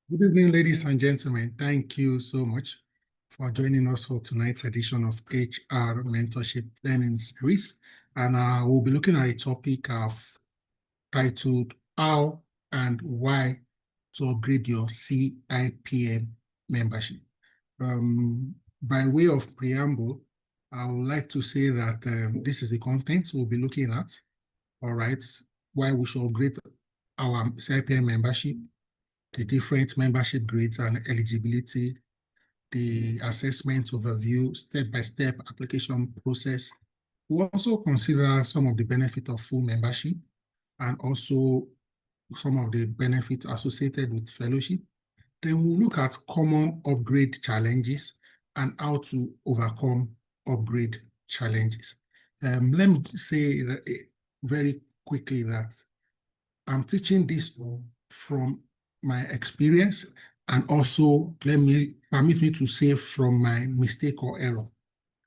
Good evening, ladies and gentlemen. Thank you so much for joining us for tonight's edition of HR Mentorship Learning Series. And we'll be looking at a topic of titled How and Why to Upgrade Your CIPM Membership. By way of preamble, I would like to say that this is the content we'll be looking at. All right, why we should upgrade our CIPM membership, the different membership grades and eligibility, the assessment overview, step-by-step application process. We'll also consider some of the benefits of full membership and also some of the benefits associated with fellowship. Then we'll look at common upgrade challenges and how to overcome upgrade challenges. Let me say that, very quickly that I'm teaching this from my experience, and also permit me to say from my mistake or error.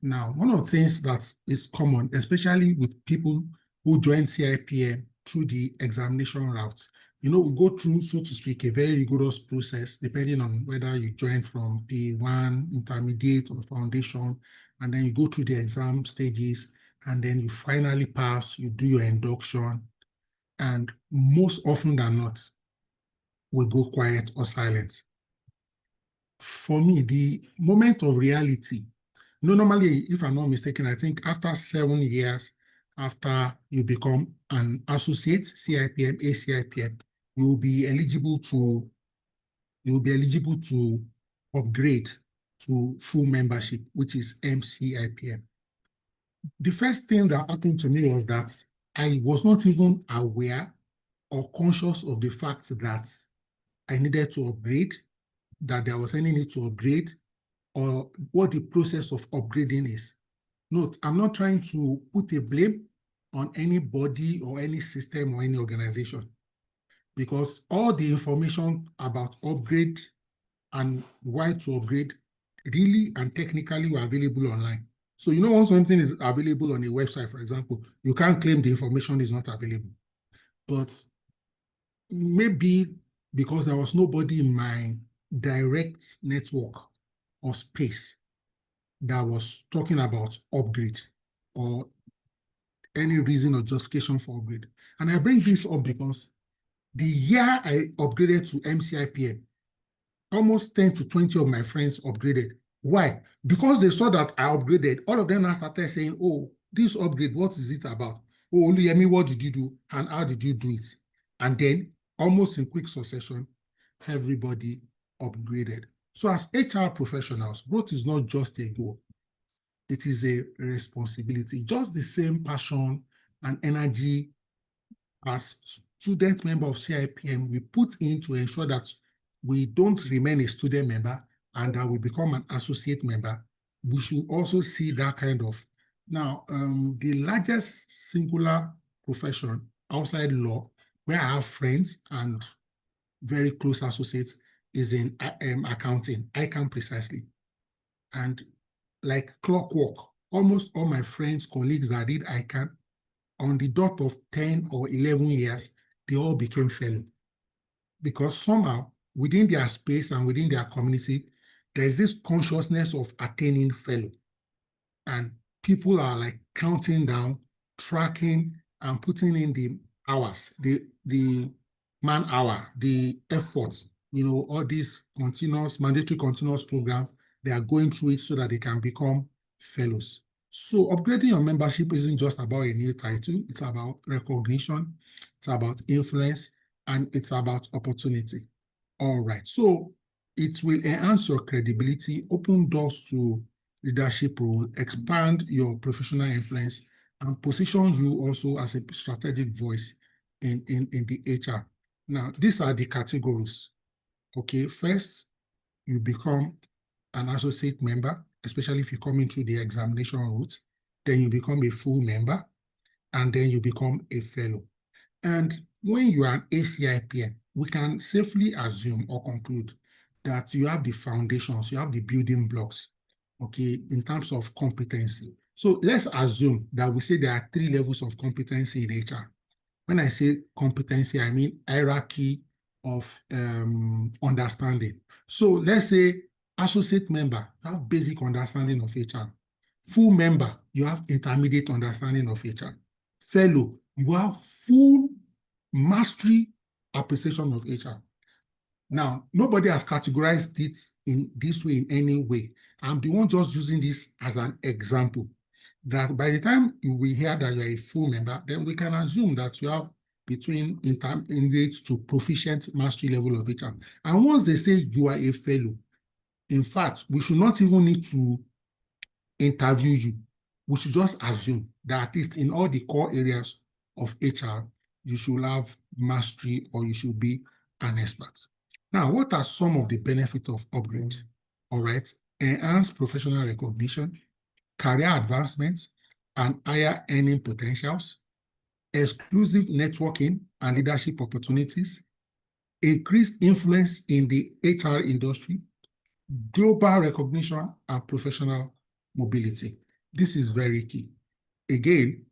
Now, one of the things that is common, especially with people who join CIPM through the examination route, we go through, so to speak, a very rigorous process, depending on whether you join from P1, intermediate, or foundation, and then you go through the exam stages, and then you finally pass, you do your induction, and most often than not, we go quiet or silent. For me, the moment of reality, normally, if I'm not mistaken, I think after 7 years, after you become an associate, CIPM, ACIPM, you will be eligible to upgrade to full membership, which is MCIPM. The first thing that happened to me was that I was not even aware or conscious of the fact that I needed to upgrade, that there was any need to upgrade, or what the process of upgrading is. Note, I'm not trying to put a blame on anybody or any system or any organization, because all the information about upgrade and why to upgrade really and technically were available online. So, when something is available on a website, for example, you can't claim the information is not available. But maybe because there was nobody in my direct network or space that was talking about upgrade or any reason or justification for upgrade. And I bring this up because the year I upgraded to MCIPM, almost 10 to 20 of my friends upgraded. Why? Because they saw that I upgraded. All of them now started saying, oh, this upgrade, what is it about? Oh, Oluyemi, what did you do? And how did you do it? And then, almost in quick succession, everybody upgraded. So as HR professionals, growth is not just a goal. It is a responsibility. Just the same passion and energy as student member of CIPM we put in to ensure that we don't remain a student member and that we become an associate member, we should also see that kind of. Now, the largest singular profession outside law, where I have friends and very close associates, is in accounting, ICANN precisely. And like clockwork, almost all my friends, colleagues that did ICANN, on the dot of 10 or 11 years, they all became fellow. Because somehow, within their space and within their community, there's this consciousness of attaining fellow. And people are like counting down, tracking, and putting in the hours, the man hour, the effort, all these mandatory continuous programs, they are going through it so that they can become fellows. So upgrading your membership isn't just about a new title, it's about recognition, it's about influence, and it's about opportunity. All right, so it will enhance your credibility, open doors to leadership role, expand your professional influence, and position you also as a strategic voice in the HR. Now, these are the categories. Okay, first, you become an associate member, especially if you come in through the examination route. Then you become a full member, and then you become a fellow. And when you are an ACIPM, we can safely assume or conclude that you have the foundations, you have the building blocks, okay, in terms of competency. So let's assume that we say there are 3 levels of competency in HR. When I say competency, I mean hierarchy of understanding. So let's say associate member, you have basic understanding of HR. Full member, you have intermediate understanding of HR. Fellow, you have full mastery appreciation of HR. Now, nobody has categorized it in this way in any way. I'm the one just using this as an example. That by the time we hear that you're a full member, then we can assume that you have between intermediate to proficient mastery level of HR. And once they say you are a fellow, in fact, we should not even need to interview you. We should just assume that at least in all the core areas of HR, you should have mastery or you should be an expert. Now, what are some of the benefits of upgrade? All right, enhanced professional recognition, career advancement, and higher earning potentials, exclusive networking and leadership opportunities, increased influence in the HR industry, global recognition and professional mobility. This is very key. Again,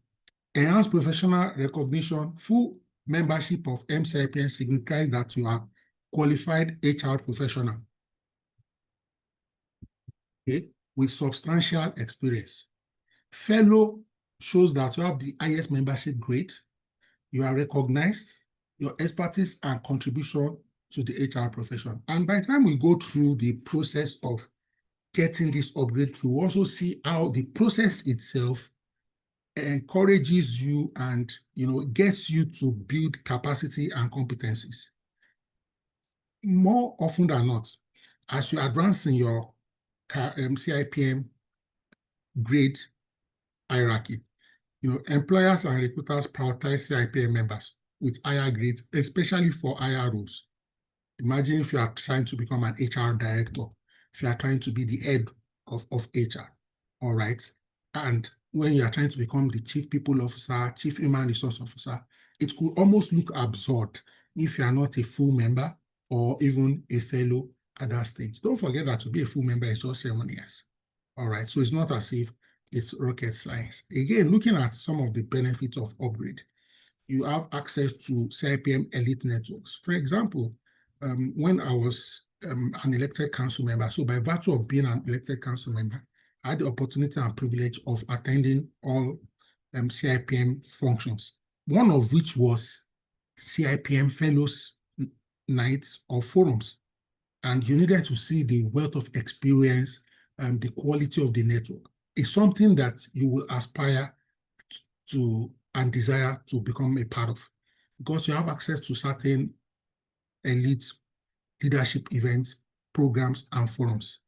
enhanced professional recognition, full membership of MCIPM signifies that you are qualified HR professional, okay, with substantial experience. Fellow shows that you have the highest membership grade, you are recognized, your expertise and contribution to the HR profession. And by the time we go through the process of getting this upgrade, you also see how the process itself encourages you and gets you to build capacity and competencies. More often than not, as you advance in your CIPM grade hierarchy, employers and recruiters prioritize CIPM members with higher grades, especially for higher roles. Imagine if you are trying to become an HR director, if you are trying to be the head of HR, all right? And when you are trying to become the chief people officer, chief human resource officer, it could almost look absurd if you are not a full member or even a fellow at that stage. Don't forget that to be a full member is just 7 years, all right? So it's not as if it's rocket science. Again, looking at some of the benefits of upgrade, you have access to CIPM elite networks. For example, when I was an elected council member, so by virtue of being an elected council member, I had the opportunity and privilege of attending all CIPM functions, one of which was CIPM Fellows Nights or Forums. And you needed to see the wealth of experience and the quality of the network. It's something that you will aspire to and desire to become a part of, because you have access to certain elite leadership events, programs, and forums.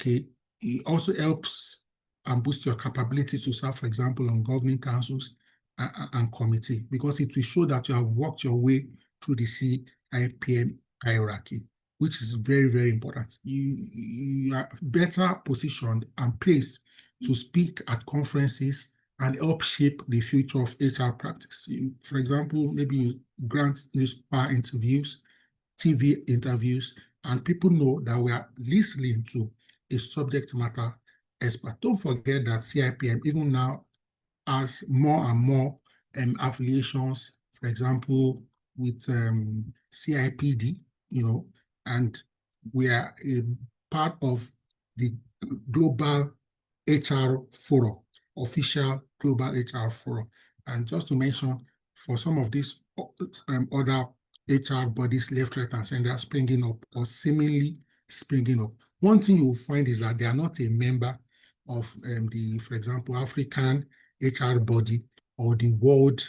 Okay, it also helps and boosts your capability to serve, for example, on governing councils and committee, because it will show that you have worked your way through the CIPM hierarchy, which is very, very important. You are better positioned and placed to speak at conferences and help shape the future of HR practice. For example, maybe you grant newspaper interviews, TV interviews, and people know that we are listening to a subject matter expert. Don't forget that CIPM, even now, has more and more affiliations, for example, with CIPD, and we are a part of the Global HR Forum, official Global HR Forum. And just to mention, for some of these other HR bodies left, right, and center springing up or seemingly springing up, one thing you will find is that they are not a member of for example, African HR body or the World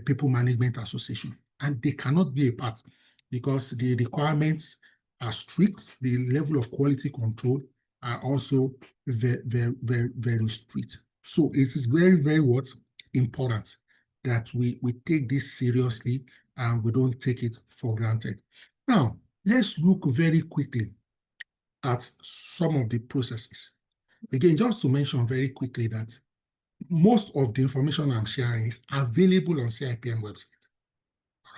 People Management Association. And they cannot be a part because the requirements are strict. The level of quality control are also very, very, very, very strict. So it is very, very important that we take this seriously and we don't take it for granted. Now, let's look very quickly at some of the processes. Again, just to mention very quickly that most of the information I'm sharing is available on CIPM website,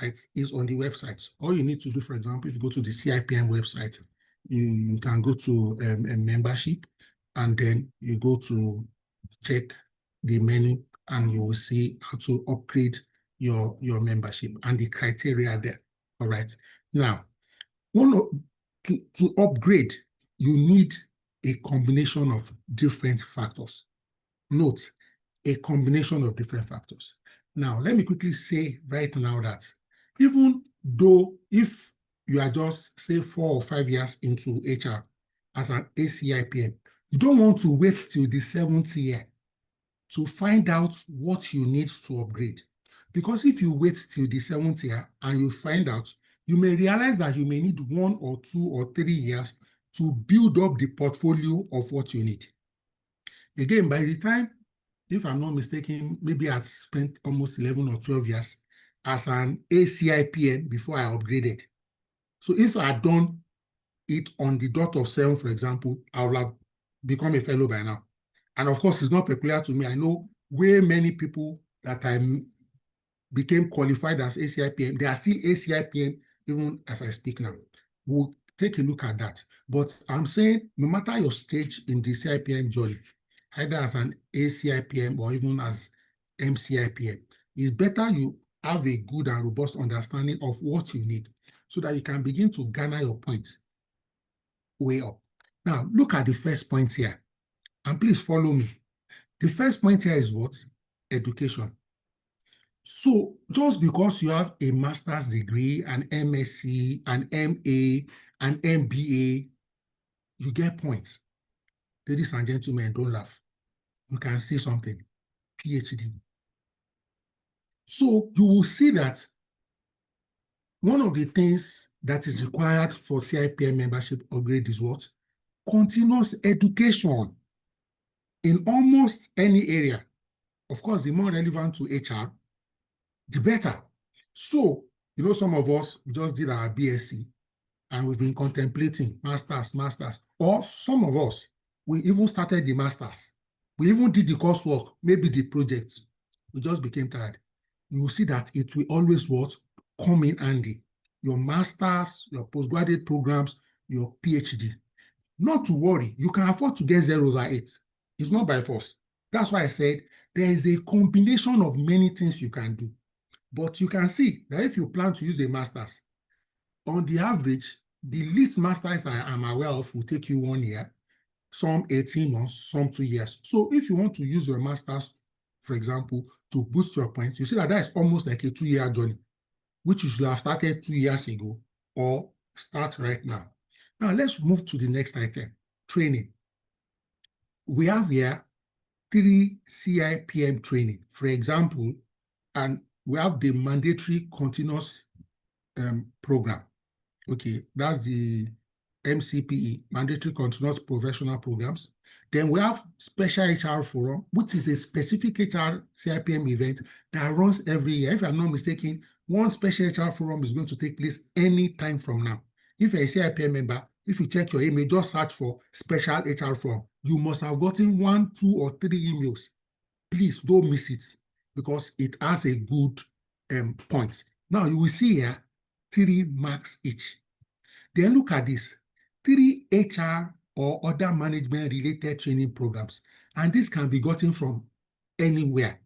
right? It's on the website. All you need to do, for example, if you go to the CIPM website, you can go to a membership, and then you go to check the menu, and you will see how to upgrade your membership and the criteria there. All right. Now, to upgrade, you need a combination of different factors. Note, a combination of different factors. Now, let me quickly say right now that even though if you are just, say, 4 or 5 years into HR as an ACIPM, you don't want to wait till the 7th year to find out what you need to upgrade. Because if you wait till the 7th year and you find out, you may realize that you may need 1 or 2 or 3 years to build up the portfolio of what you need. Again, by the time, if I'm not mistaken, maybe I'd spent almost 11 or 12 years as an ACIPM before I upgraded. So if I had done it on the dot of 7, for example, I would have become a fellow by now. And of course, it's not peculiar to me. I know way many people that I became qualified as ACIPM. They are still ACIPM even as I speak now. We'll take a look at that. But I'm saying no matter your stage in the CIPM journey, either as an ACIPM or even as MCIPM, it's better you have a good and robust understanding of what you need so that you can begin to garner your points way up. Now, look at the first point here, and please follow me. The first point here is what? Education. So just because you have a master's degree, an MSc, an MA, an MBA, you get points. Ladies and gentlemen, don't laugh. You can say something. PhD. So you will see that one of the things that is required for CIPM membership upgrade is what? Continuous education in almost any area. Of course, the more relevant to HR, the better. So, some of us, we just did our BSc and we've been contemplating masters, or some of us, we even started the masters. We even did the coursework, maybe the project. We just became tired. You will see that it will always come in handy. Your masters, your postgraduate programs, your PhD. Not to worry, you can afford to get 0/8. It's not by force. That's why I said there is a combination of many things you can do. But you can see that if you plan to use the masters, on the average, the least masters I am aware of will take you 1 year, some 18 months, some 2 years. So if you want to use your masters, for example, to boost your points, you see that is almost like a 2-year journey, which you should have started 2 years ago or start right now. Now let's move to the next item, training. We have here 3 CIPM training, for example, and we have the mandatory continuous program. Okay, that's the MCPE, Mandatory Continuous Professional Programs. Then we have Special HR Forum, which is a specific HR CIPM event that runs every year. If I'm not mistaken, one Special HR Forum is going to take place any time from now. If you're a CIPM member, if you check your email, just search for Special HR Forum. You must have gotten 1, 2, or 3 emails. Please don't miss it because it has a good point. Now you will see here 3 marks each. Then look at this, 3 HR or other management related training programs. And this can be gotten from anywhere.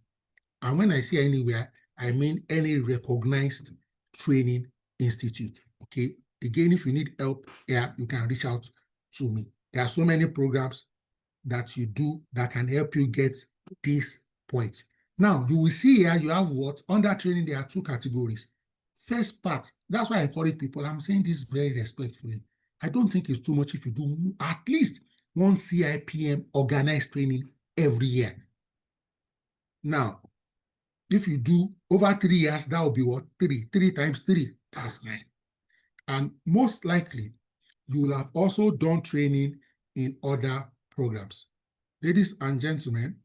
And when I say anywhere, I mean any recognized training institute. Okay. Again, if you need help here, you can reach out to me. There are so many programs that you do that can help you get this point. Now, you will see here, you have what? Under training, there are 2 categories. First part, that's why I encourage people. I'm saying this very respectfully. I don't think it's too much if you do at least 1 CIPM organized training every year. Now, if you do over 3 years, that will be what? 3 times 3, that's 9. And most likely, you will have also done training in other programs. Ladies and gentlemen,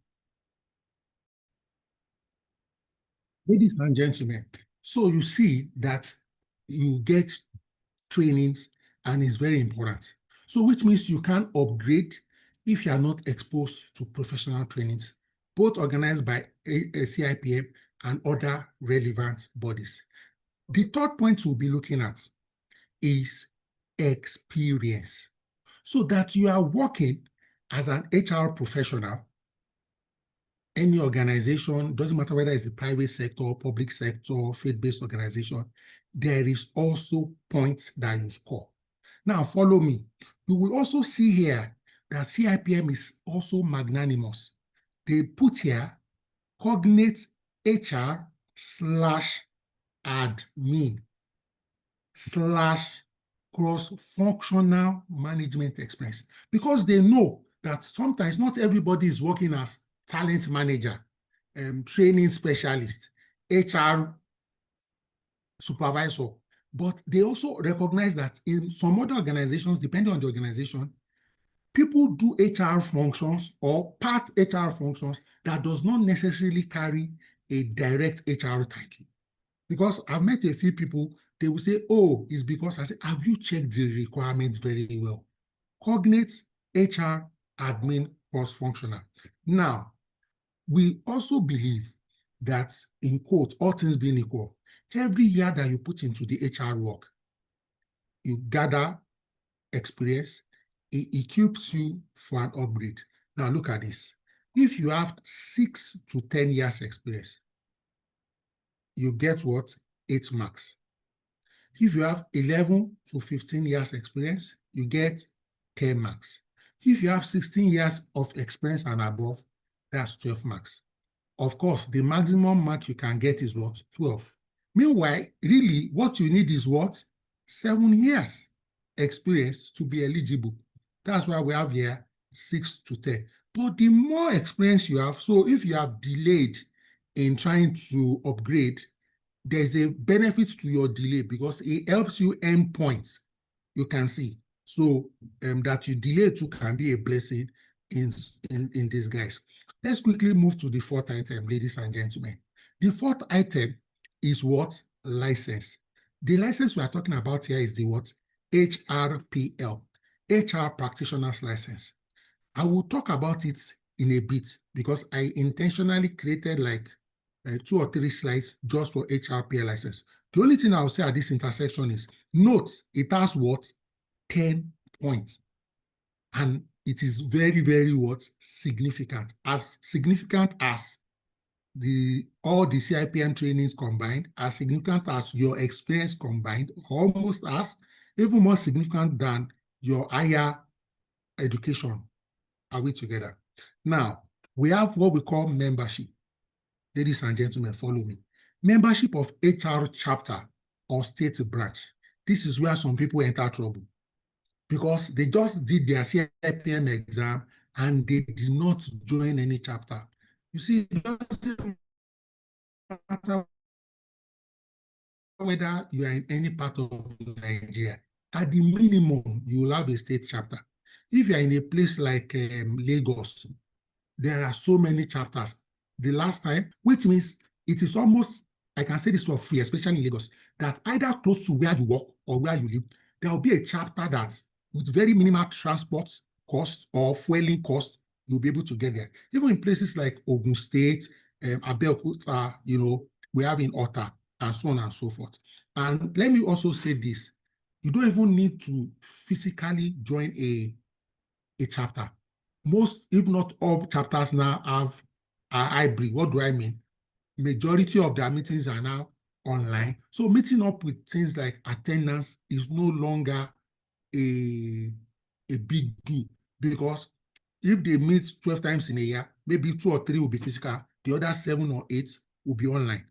so you see that you get trainings and it's very important. So which means you can upgrade if you are not exposed to professional trainings, both organized by a CIPM and other relevant bodies. The third point we'll be looking at is experience. So that you are working as an HR professional, any organization, doesn't matter whether it's a private sector, public sector, faith-based organization, there is also points that you score. Now, follow me. You will also see here that CIPM is also magnanimous. They put here cognate HR slash admin slash cross-functional management experience, because they know that sometimes not everybody is working as talent manager, training specialist, HR supervisor, but they also recognize that in some other organizations, depending on the organization, people do HR functions or part HR functions that does not necessarily carry a direct HR title. Because I've met a few people, they will say, oh, it's because I say, have you checked the requirements very well? Cognate HR admin cross-functional. Now, we also believe that, in quote, all things being equal, every year that you put into the HR work, you gather experience, it equips you for an upgrade. Now, look at this. If you have 6 to 10 years experience, you get what? 8 marks. If you have 11 to 15 years experience, you get 10 marks. If you have 16 years of experience and above, that's 12 marks. Of course, the maximum mark you can get is what? 12. Meanwhile, really, what you need is what? 7 years experience to be eligible. That's why we have here 6 to 10. But the more experience you have, so if you have delayed in trying to upgrade, there's a benefit to your delay because it helps you earn points. You can see. So that you delay too can be a blessing in disguise. Let's quickly move to the fourth item, ladies and gentlemen. The fourth item is what? License. The license we are talking about here is the what? HRPL, HR Practitioner's License. I will talk about it in a bit because I intentionally created like 2 or 3 slides just for HRPL license. The only thing I'll say at this intersection is, note, it has what? 10 points. And it is very, very what? Significant. As significant as all the CIPM trainings combined, as significant as your experience combined, almost as, even more significant than your higher education. Are we together? Now, we have what we call membership. Ladies and gentlemen, follow me. Membership of HR chapter or state branch. This is where some people enter trouble because they just did their CIPM exam and they did not join any chapter. You see, it doesn't matter whether you are in any part of Nigeria. At the minimum, you will have a state chapter. If you are in a place like Lagos, there are so many chapters. The last time, which means it is almost, I can say this for free, especially in Lagos, that either close to where you work or where you live, there will be a chapter that with very minimal transport cost or fueling cost, you'll be able to get there. Even in places like Ogun State, Abeokuta, we have in Ota, and so on and so forth. And let me also say this, you don't even need to physically join a chapter. Most, if not all, chapters now have a hybrid. What do I mean? Majority of their meetings are now online. So meeting up with things like attendance is no longer a big deal because if they meet 12 times in a year, maybe 2 or 3 will be physical, the other 7 or 8 will be online.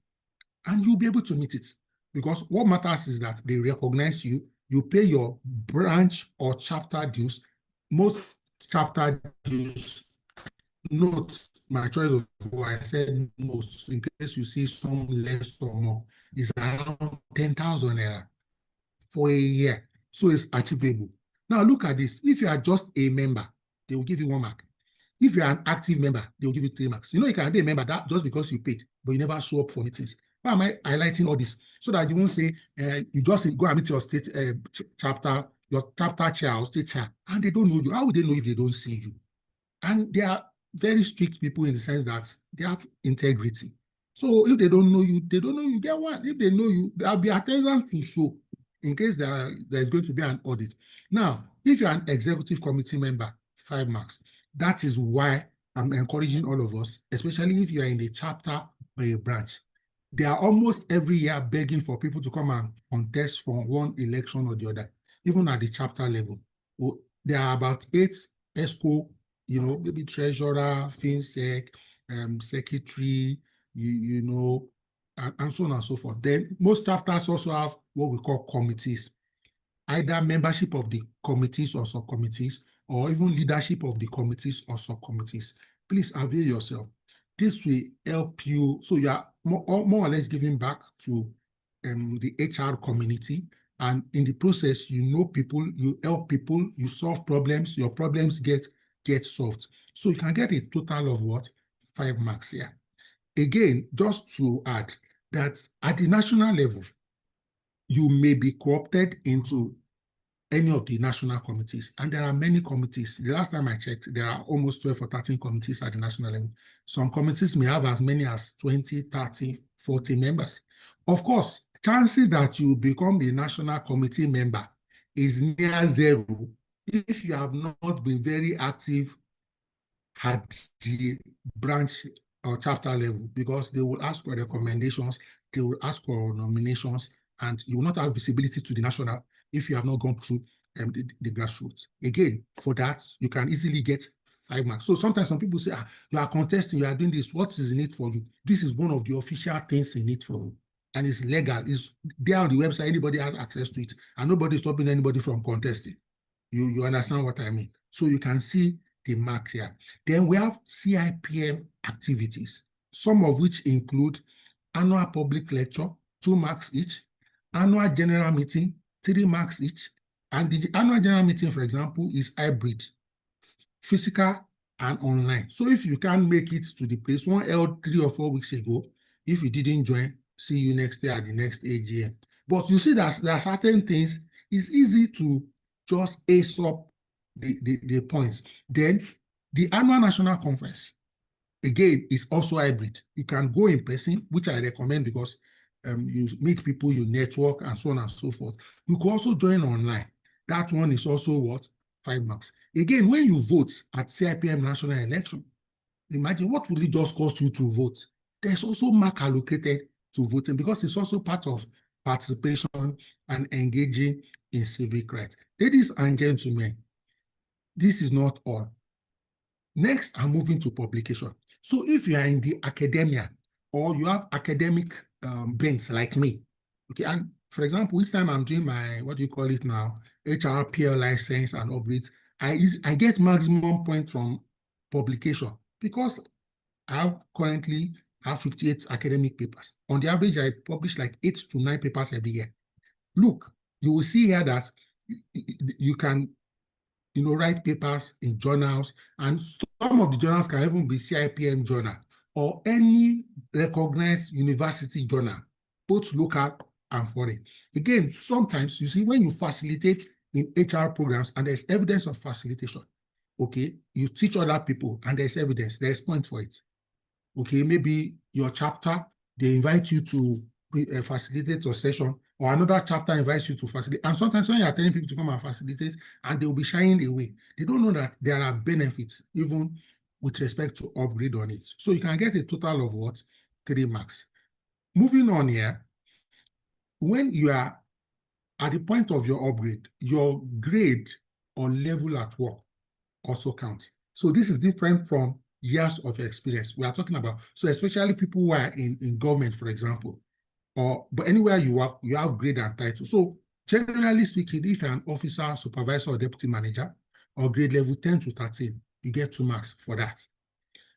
And you'll be able to meet it because what matters is that they recognize you, you pay your branch or chapter dues. Most chapter dues, note my choice of what I said most, in case you see some less or more, is around 10,000 naira for a year. So it's achievable. Now look at this. If you are just a member, they will give you 1 mark. If you are an active member, they will give you 3 marks. You can be a member that just because you paid, but you never show up for meetings. Why am I highlighting all this? So that you won't say you just go and meet your state chapter, your chapter chair or state chair, and they don't know you. How would they know if they don't see you? And they are very strict people in the sense that they have integrity. So if they don't know you, they don't know you get 1. If they know you, there'll be attendance to show in case there's going to be an audit. Now, if you're an executive committee member, 5 marks. That is why I'm encouraging all of us, especially if you are in a chapter or a branch. they are almost every year begging for people to come and contest for one election or the other, even at the chapter level. There are about 8 ESCO, maybe treasurer, FinSec, secretary, and so on and so forth. Then most chapters also have what we call committees, either membership of the committees or subcommittees, or even leadership of the committees or subcommittees. Please avail yourself. This will help you. So you are more or less giving back to the HR community. And in the process, you know people, you help people, you solve problems, your problems get solved. So you can get a total of what? 5 marks here. Again, just to add that at the national level, you may be co-opted into any of the national committees. And there are many committees. The last time I checked, there are almost 12 or 13 committees at the national level. Some committees may have as many as 20, 30, 40 members. Of course, chances that you become a national committee member is near zero if you have not been very active at the branch or chapter level, because they will ask for recommendations, they will ask for nominations, and you will not have visibility to the national if you have not gone through the grassroots. Again, for that, you can easily get 5 marks. So sometimes some people say, you are contesting, you are doing this, what is in it for you? This is one of the official things in it for you. And it's legal, it's there on the website, anybody has access to it, and nobody is stopping anybody from contesting. You understand what I mean? So you can see the marks here. Then we have CIPM activities, some of which include annual public lecture, 2 marks each, annual general meeting, 3 marks each. And the annual general meeting, for example, is hybrid, physical and online. So if you can't make it to the place, one held 3 or 4 weeks ago, if you didn't join, see you next day at the next AGM. But you see that there are certain things, it's easy to just ace up the points. Then the annual national conference, again, is also hybrid. You can go in person, which I recommend because you meet people, you network, and so on and so forth. You can also join online. That one is also what? 5 marks. Again, when you vote at CIPM national election, imagine what will it just cost you to vote? There's also mark allocated to voting because it's also part of participation and engaging in civic rights. Ladies and gentlemen, this is not all. Next, I'm moving to publication. So if you are in the academia or you have academic bents like me, okay, and for example, each time I'm doing my, what do you call it now, HRPL license and upgrade, I get maximum point from publication because I currently have 58 academic papers. On the average, I publish like 8 to 9 papers every year. Look, you will see here that you can write papers in journals, and some of the journals can even be CIPM journal or any recognized university journal, both local and foreign. Again, sometimes you see when you facilitate in HR programs and there's evidence of facilitation, okay, you teach other people and there's evidence, there's point for it. Okay, maybe your chapter, they invite you to facilitate a session, or another chapter invites you to facilitate. And sometimes when you are telling people to come and facilitate and they will be shying away, they don't know that there are benefits even with respect to upgrade on it. So you can get a total of what? 3 marks. Moving on here, when you are at the point of your upgrade, your grade or level at work also counts. So this is different from years of experience we are talking about. So especially people who are in government, for example, but anywhere you work, you have grade and title. So generally speaking, if you're an officer, supervisor, or deputy manager, or grade level 10 to 13, you get 2 marks for that.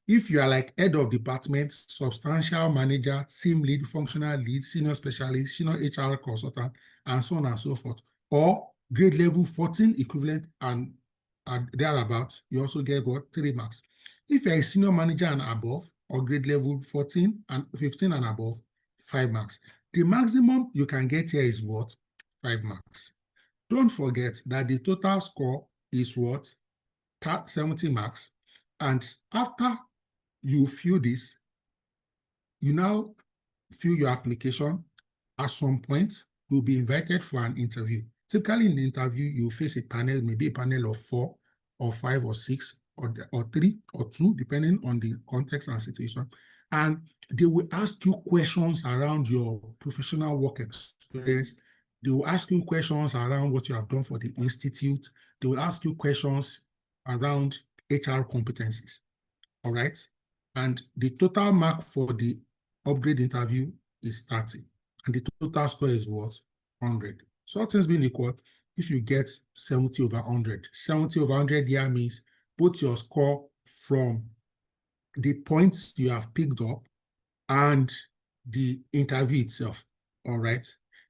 If you are like head of department, substantial manager, team lead, functional lead, senior specialist, senior HR consultant, and so on and so forth, or grade level 14 equivalent and thereabouts, you also get what? 3 marks. If you're a senior manager and above, or grade level 14 and 15 and above, 5 marks. The maximum you can get here is what? 5 marks. Don't forget that the total score is what? 70 marks. And after you fill this, you now fill your application. At some point, you'll be invited for an interview. Typically in the interview, you face a panel, maybe a panel of 4 or 5 or 6 or 3 or 2, depending on the context and situation. And they will ask you questions around your professional work experience. They will ask you questions around what you have done for the institute. They will ask you questions around HR competencies. All right. And the total mark for the upgrade interview is 30. And the total score is what? 100. So all things being equal, if you get 70 over 100, 70 over 100 here means put your score from the points you have picked up and the interview itself. All right.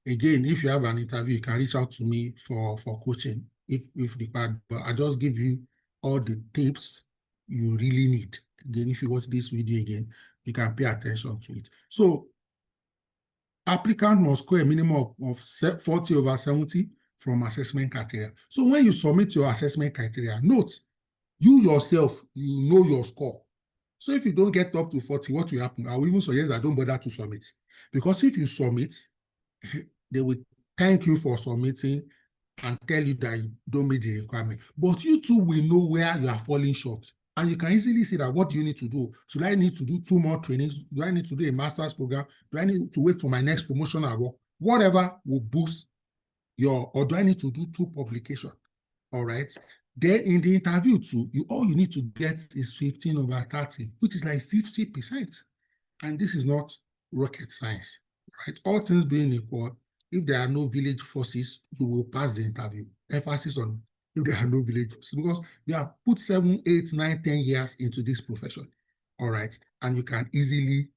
Again, if you have an interview, you can reach out to me for coaching if required. But I just give you all the tips you really need. Again, if you watch this video again, you can pay attention to it. So applicant must score a minimum of 40 over 70 from assessment criteria. So when you submit your assessment criteria, note, you yourself, you know your score. So if you don't get up to 40, what will happen? I will even suggest that don't bother to submit. Because if you submit, they will thank you for submitting and tell you that you don't meet the requirement. But you too will know where you are falling short. And you can easily see that what do you need to do? Should I need to do 2 more trainings? Do I need to do a master's program? Do I need to wait for my next promotion at work? Whatever will boost your, or do I need to do 2 publications? All right. Then in the interview too, all you need to get is 15 over 30, which is like 50%. And this is not rocket science, right? All things being equal, if there are no village forces, you will pass the interview. Emphasis on if there are no village forces, because you have put 7, 8, 9, 10 years into this profession, all right? And you can easily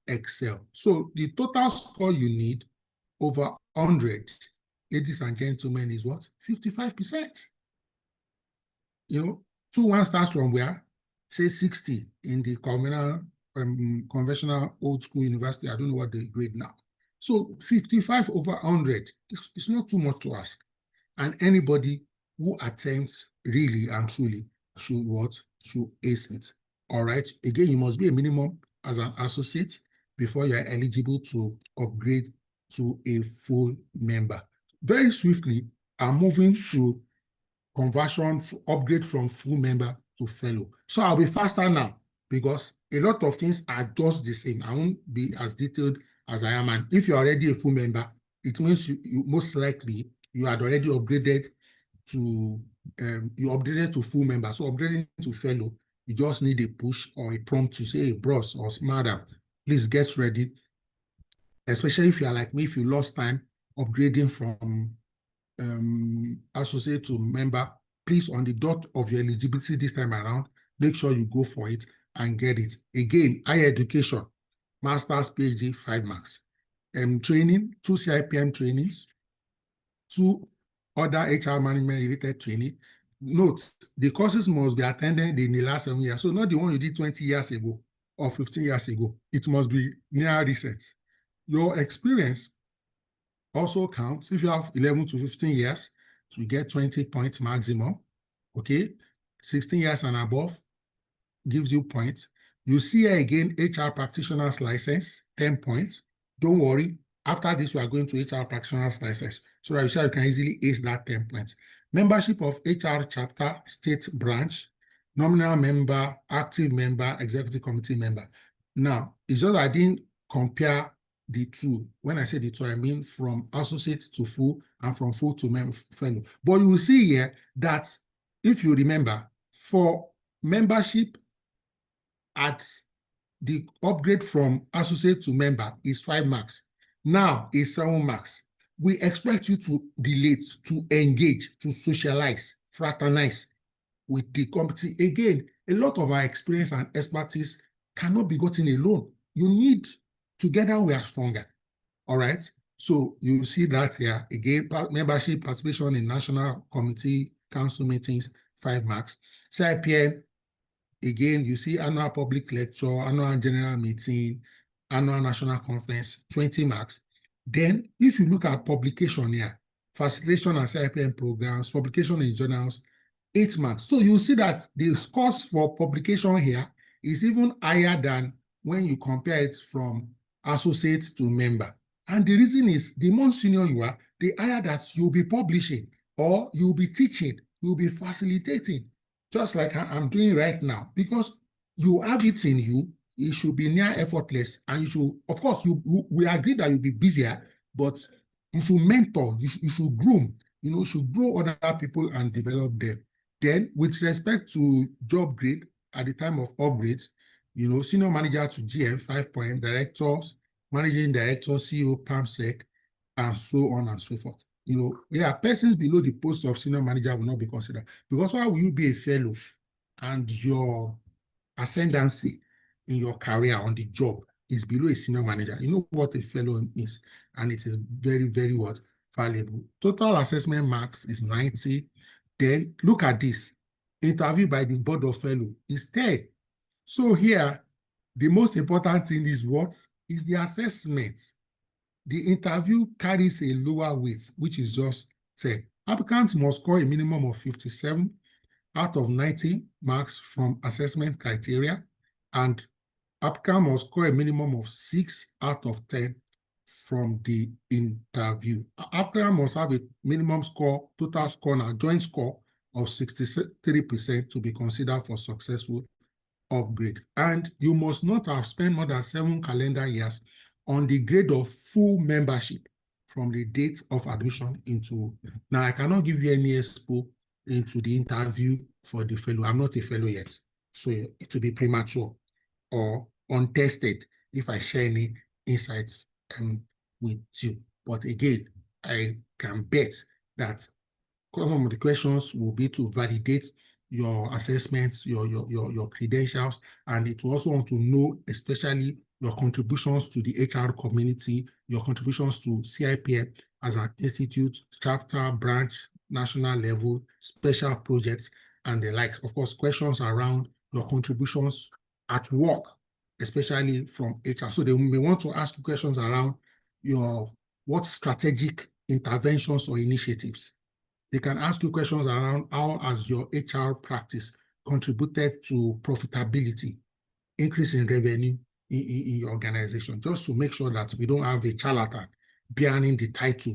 excel. So the total score you need over 100, ladies and gentlemen, is what? 55%. You know, 2-1 starts from where? Say 60 in the conventional old school university. I don't know what they grade now. So 55 over 100 is not too much to ask. And anybody who attempts really and truly should what? Should ace it. All right. Again, you must be a minimum as an associate before you are eligible to upgrade to a full member. Very swiftly, I'm moving to conversion, upgrade from full member to fellow. So I'll be faster now because a lot of things are just the same. I won't be as detailed as I am. And if you're already a full member, it means you most likely you had already upgraded to full member. So upgrading to fellow, you just need a push or a prompt to say, hey, bros or madam, please get ready. Especially if you are like me, if you lost time upgrading from associate to member, please, on the dot of your eligibility this time around, make sure you go for it and get it. Again, higher education, master's, PhD, 5 marks. Training, 2 CIPM trainings, 2 other HR management related training. Note, the courses must be attended in the last 7 years. So not the one you did 20 years ago or 15 years ago. It must be near recent. Your experience also counts. If you have 11 to 15 years, you get 20 points maximum. Okay, 16 years and above gives you points. You see here again, HR practitioner's license, 10 points. Don't worry. After this, we are going to HR practitioner's license so that you can easily ace that 10 points. Membership of HR chapter, state branch, nominal member, active member, executive committee member. Now, it's just I didn't compare the two. When I say the two, I mean from associate to full and from full to fellow. But you will see here that if you remember, for membership at the upgrade from associate to member is 5 marks. Now is 7 marks. We expect you to relate, to engage, to socialize, fraternize with the community. Again, a lot of our experience and expertise cannot be gotten alone. You need, together we are stronger. All right. So you see that here again, membership participation in national committee council meetings, 5 marks. CIPM, again, you see annual public lecture, annual general meeting, annual national conference, 20 marks. Then if you look at publication here, facilitation and CIPM programs, publication in journals, 8 marks. So you see that the scores for publication here is even higher than when you compare it from associate to member. And the reason is, the more senior you are, the higher that you'll be publishing or you'll be teaching, you'll be facilitating, just like I'm doing right now, because you have it in you it should be near effortless, and you should, of course, we agree that you'll be busier, but you should mentor, you should groom, you should grow other people and develop them. Then, with respect to job grade, at the time of upgrade, senior manager to GM, 5 point, directors, managing director, CEO, PAMSEC, and so on and so forth. Persons below the post of senior manager will not be considered. Because why will you be a fellow and your ascendancy in your career on the job is below a senior manager? You know what a fellow is, and it is very, very valuable. Total assessment marks is 90. Then look at this. Interview by the board of fellow is 10. So here, the most important thing is what? Is the assessment. The interview carries a lower weight, which is just 10. Applicants must score a minimum of 57 out of 90 marks from assessment criteria, and applicant must score a minimum of 6 out of 10 from the interview. Applicant must have a minimum score, total score, and joint score of 63% to be considered for successful upgrade. And you must not have spent more than 7 calendar years on the grade of full membership from the date of admission into. Now, I cannot give you any expo into the interview for the fellow. I'm not a fellow yet, so it will be premature or untested if I share any insights with you. But again, I can bet that some of the questions will be to validate your assessments, your credentials, and it will also want to know especially your contributions to the HR community, your contributions to CIPM as an institute, chapter, branch, national level, special projects, and the likes. Of course, questions around your contributions at work, especially from HR. So they may want to ask you questions around what strategic interventions or initiatives. They can ask you questions around how has your HR practice contributed to profitability, increase in revenue in your organization, just to make sure that we don't have a charlatan bearing the title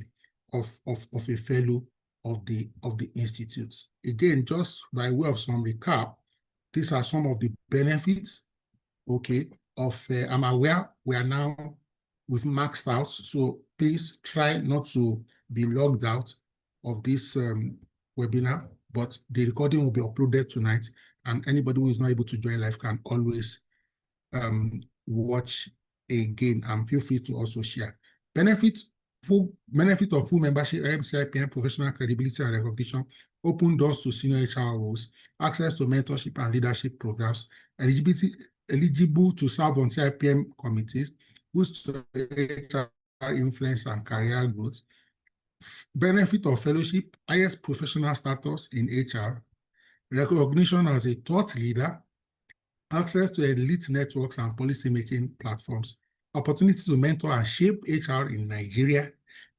of a fellow of the institutes. Again, just by way of some recap, these are some of the benefits, I'm aware we are now with maxed out, so please try not to be logged out of this webinar, but the recording will be uploaded tonight, and anybody who is not able to join live can always watch again, and feel free to also share. Benefit of full membership, CIPM, professional credibility and recognition, open doors to senior HR roles, access to mentorship and leadership programs, eligible to serve on CIPM committees, boost HR influence and career growth, benefit of fellowship, highest professional status in HR, recognition as a thought leader, access to elite networks and policy-making platforms, opportunity to mentor and shape HR in Nigeria,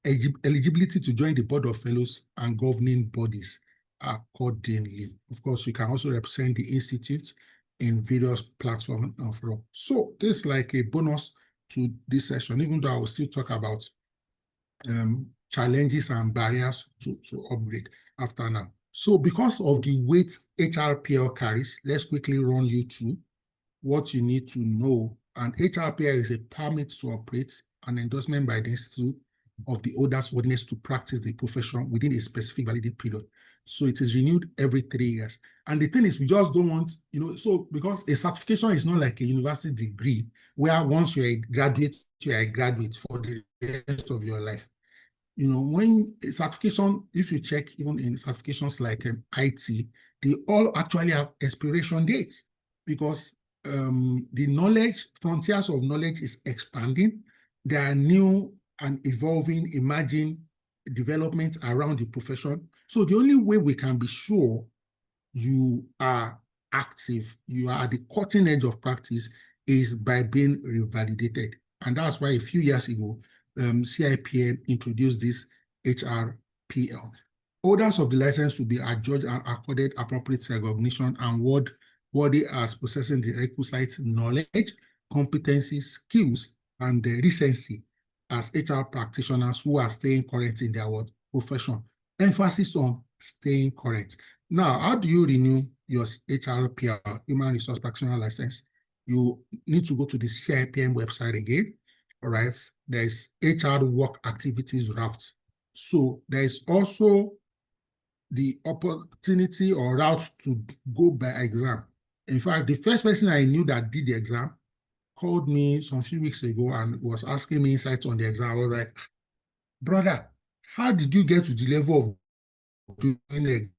eligibility to join the board of fellows and governing bodies accordingly. Of course, you can also represent the institute in various platforms and forums. So this is like a bonus to this session, even though I will still talk about challenges and barriers to upgrade after now. So because of the weight HRPL carries, let's quickly run you through what you need to know. And HRPL is a permit to operate, an endorsement by the Institute of the Older Subordinates to practice the profession within a specific validity period. So it is renewed every 3 years. And the thing is, we just don't want, so because a certification is not like a university degree where once you're a graduate for the rest of your life. When a certification, if you check even in certifications like IT, they all actually have expiration dates because the frontiers of knowledge is expanding. There are new and evolving, emerging developments around the profession. So the only way we can be sure you are active, you are at the cutting edge of practice, is by being revalidated. And that's why a few years ago, CIPM introduced this HRPL. Holders of the license will be adjudged and accorded appropriate recognition and worthy as possessing the requisite knowledge, competencies, skills, and the recency as HR practitioners who are staying current in their profession. Emphasis on staying current. Now, how do you renew your HRPL, Human Resource Practitioner license? you need to go to the CIPM website again. All right. There's HR work activities route. So there is also the opportunity or route to go by exam. In fact, the first person I knew that did the exam called me some few weeks ago and was asking me insights on the exam. I was like, brother, how did you get to the level of doing it?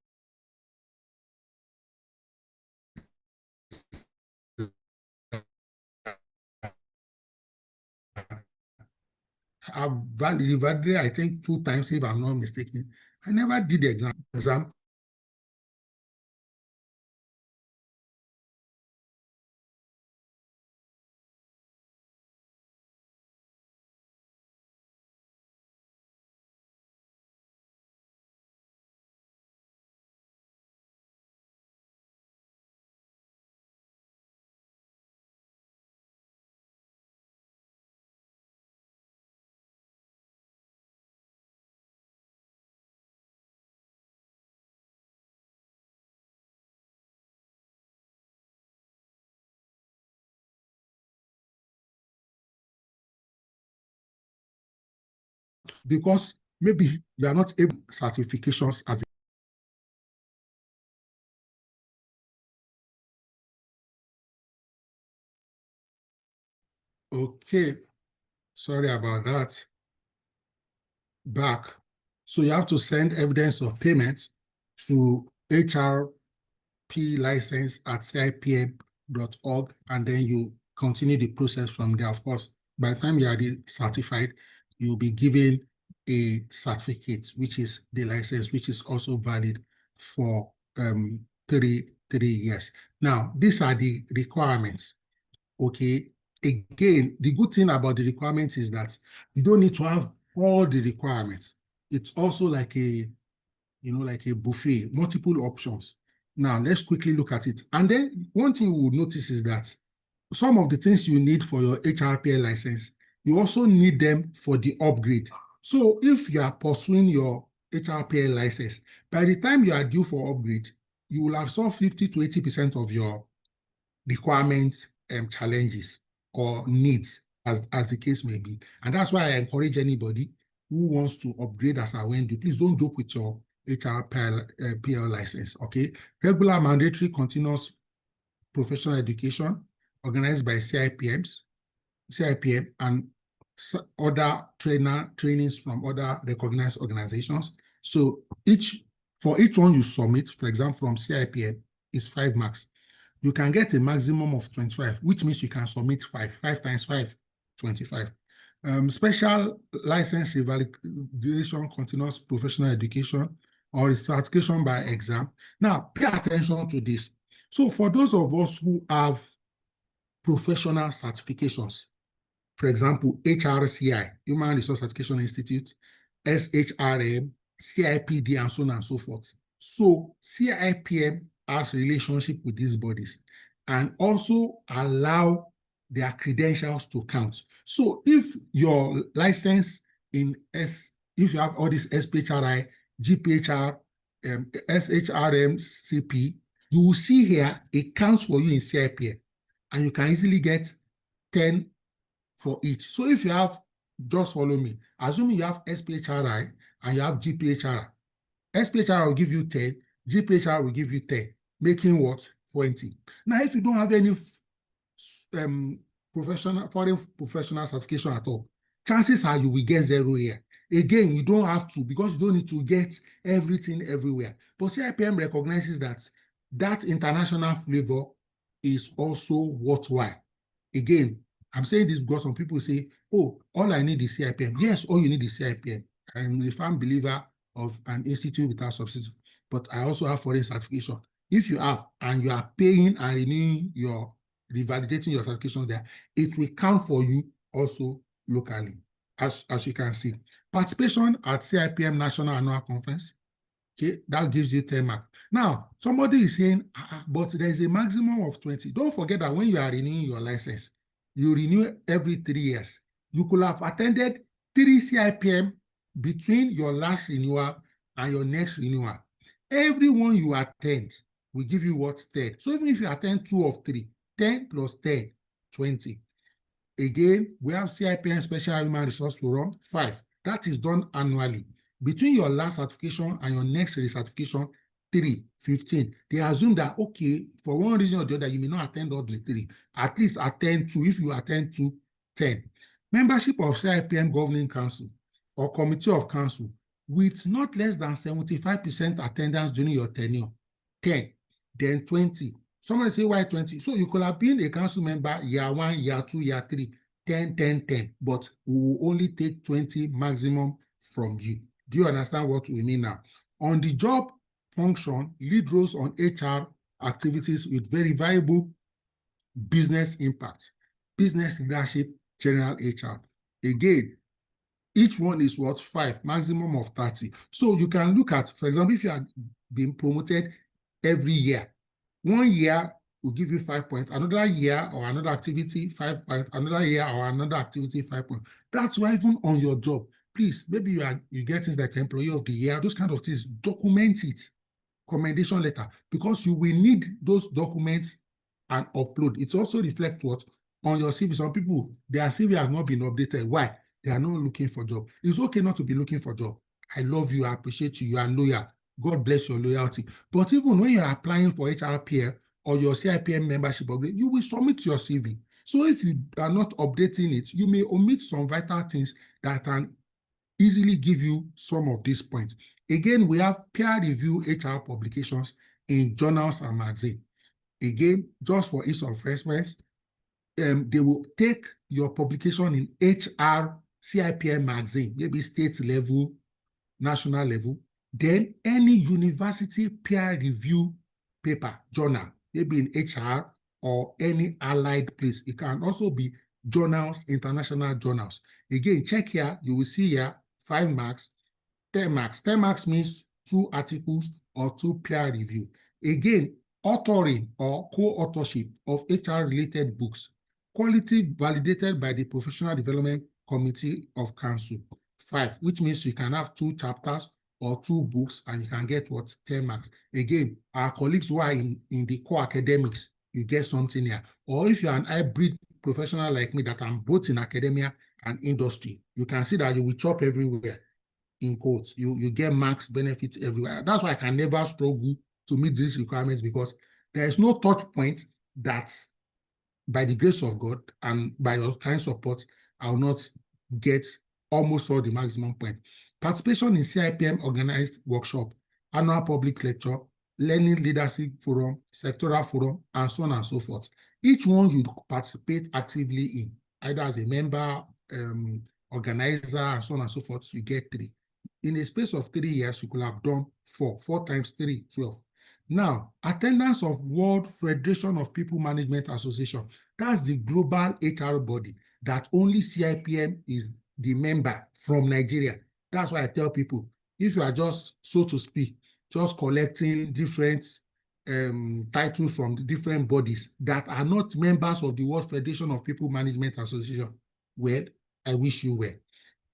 I've validated, I think, 2 times, if I'm not mistaken. I never did the exam. Because maybe you are not able certifications as okay. Sorry about that. Back. So you have to send evidence of payment to HRP license at CIPM.org, and then you continue the process from there. Of course, by the time you are certified, you'll be given a certificate, which is the license, which is also valid for 3 years. Now, these are the requirements. Okay. Again, the good thing about the requirements is that you don't need to have all the requirements. It's also like like a buffet, multiple options. Now, let's quickly look at it. And then one thing you would notice is that some of the things you need for your HRPL license, you also need them for the upgrade. So if you are pursuing your HRPL license, by the time you are due for upgrade, you will have solved 50 to 80% of your requirements and challenges or needs, as the case may be. And that's why I encourage anybody who wants to upgrade as I went, please don't joke with your HRPL license, okay? Regular mandatory continuous professional education organized by CIPM and other trainings from other recognized organizations. So for each one you submit, for example, from CIPM is 5 marks. You can get a maximum of 25, which means you can submit 5 times 5, 25. Special license revalidation, continuous professional education, or certification by exam. Now, pay attention to this. So for those of us who have professional certifications, for example, HRCI, Human Resource Certification Institute, SHRM, CIPD, and so on and so forth. So CIPM has relationship with these bodies and also allow their credentials to count. So if your license if you have all this SPHRI, GPHR, SHRM, CP, you will see here it counts for you in CIPM, and you can easily get 10 for each. So if you have, just follow me, assuming you have SPHRI and you have GPHRI, SPHRI will give you 10, GPHRI will give you 10, making what? 20. Now, if you don't have any foreign professional certification at all, chances are you will get 0 here. Again, you don't have to, because you don't need to get everything everywhere. But CIPM recognizes that international flavor is also worthwhile. Again, I'm saying this because some people say, oh, all I need is CIPM. Yes, all you need is CIPM. I'm a firm believer of an institute without substitute, but I also have foreign certification. If you have, and you are paying and renewing revalidating your certifications there, it will count for you also locally, as you can see. Participation at CIPM National Annual Conference, okay, that gives you 10 marks. Now, somebody is saying, but there is a maximum of 20. Don't forget that when you are renewing your license, you renew every 3 years. You could have attended 3 CIPM between your last renewal and your next renewal. Every one you attend will give you what? 10. So even if you attend 2 of 3, 10 plus 10 20. Again, we have CIPM Special Human Resource Forum, 5. That is done annually. Between your last certification and your next recertification, 3, 15. They assume that, okay, for one reason or the other, you may not attend all the 3. At least attend 2. If you attend 2, 10. Membership of CIPM Governing Council or Committee of Council with not less than 75% attendance during your tenure, 10. Then 20. Somebody say, why 20? So you could have been a council member year 1, year 2, year 3, 10, 10, 10, but we will only take 20 maximum from you. Do you understand what we mean now? On the job function, lead roles on HR activities with very viable business impact, business leadership, general HR. Again, each one is what? 5, maximum of 30. So you can look at, for example, if you are being promoted every year, 1 year will give you 5 points, another year or another activity, 5 points, another year or another activity, 5 points. That's why even on your job, please, maybe you get things like employee of the year, those kind of things, document it, commendation letter, because you will need those documents and upload. It also reflects what? On your CV. Some people, their CV has not been updated. Why? They are not looking for job. It's okay not to be looking for job. I love you. I appreciate you. You are loyal. God bless your loyalty. But even when you are applying for HRPL or your CIPM membership, you will submit your CV. So if you are not updating it, you may omit some vital things that can easily give you some of these points. Again, we have peer review HR publications in journals and magazines. Again, just for ease of reference, they will take your publication in HR CIPM magazine, maybe state level, national level, then any university peer review paper, journal, maybe in HR or any allied place. It can also be journals, international journals. Again, check here, you will see here 5 marks, 10 marks. 10 marks means 2 articles or 2 peer review. Again, authoring or co-authorship of HR-related books, quality validated by the Professional Development Committee of Council, 5, which means you can have 2 chapters or 2 books and you can get what? 10 marks. Again, our colleagues who are in the core academics, you get something here. Or if you're an hybrid professional like me that I'm both in academia and industry, you can see that you will chop everywhere. In quotes, you get marks, benefits everywhere. That's why I can never struggle to meet these requirements, because there is no touch point that, by the grace of God and by your kind support, I will not get almost all the maximum point. Participation in CIPM organized workshop, annual public lecture, learning leadership forum, sectoral forum, and so on and so forth. Each one you participate actively in, either as a member, organizer, and so on and so forth, you get 3. In a space of 3 years, you could have done 4. 4 times 3, 12. Now, attendance of World Federation of People Management Association. That's the global HR body that only CIPM is the member from Nigeria. That's why I tell people, if you are just, so to speak, just collecting different titles from the different bodies that are not members of the World Federation of People Management Association, well, I wish you well.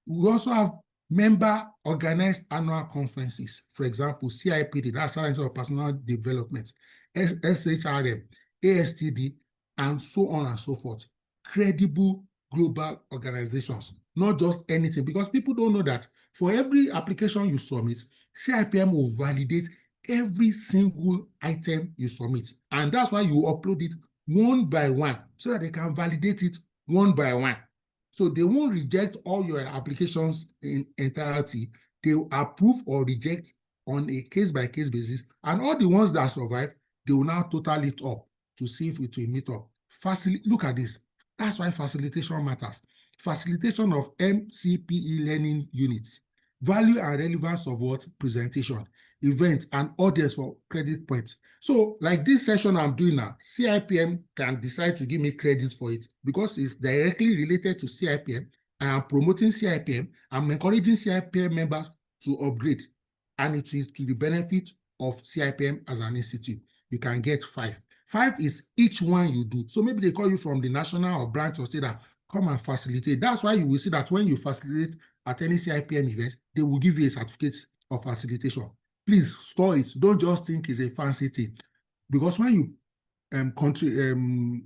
We also have member organized annual conferences. For example, CIPD, that's Center of Personal Development, SHRM, ASTD, and so on and so forth. Credible global organizations, not just anything, because people don't know that for every application you submit, CIPM will validate every single item you submit. And that's why you upload it one by one, so that they can validate it one by one. So they won't reject all your applications in entirety. They will approve or reject on a case-by-case basis. And all the ones that survive, they will now total it up to see if it will meet up. Look at this. That's why facilitation matters. Facilitation of MCPE learning units. Value and relevance of what? Presentation, event, and audience for credit points. So like this session I'm doing now, CIPM can decide to give me credits for it because it's directly related to CIPM. I am promoting CIPM. I'm encouraging CIPM members to upgrade, and it is to the benefit of CIPM as an institute. You can get 5. 5 is each one you do. So maybe they call you from the national or branch or state that come and facilitate. That's why you will see that when you facilitate at any CIPM event, they will give you a certificate of facilitation. Please store it. Don't just think it's a fancy thing. Because when you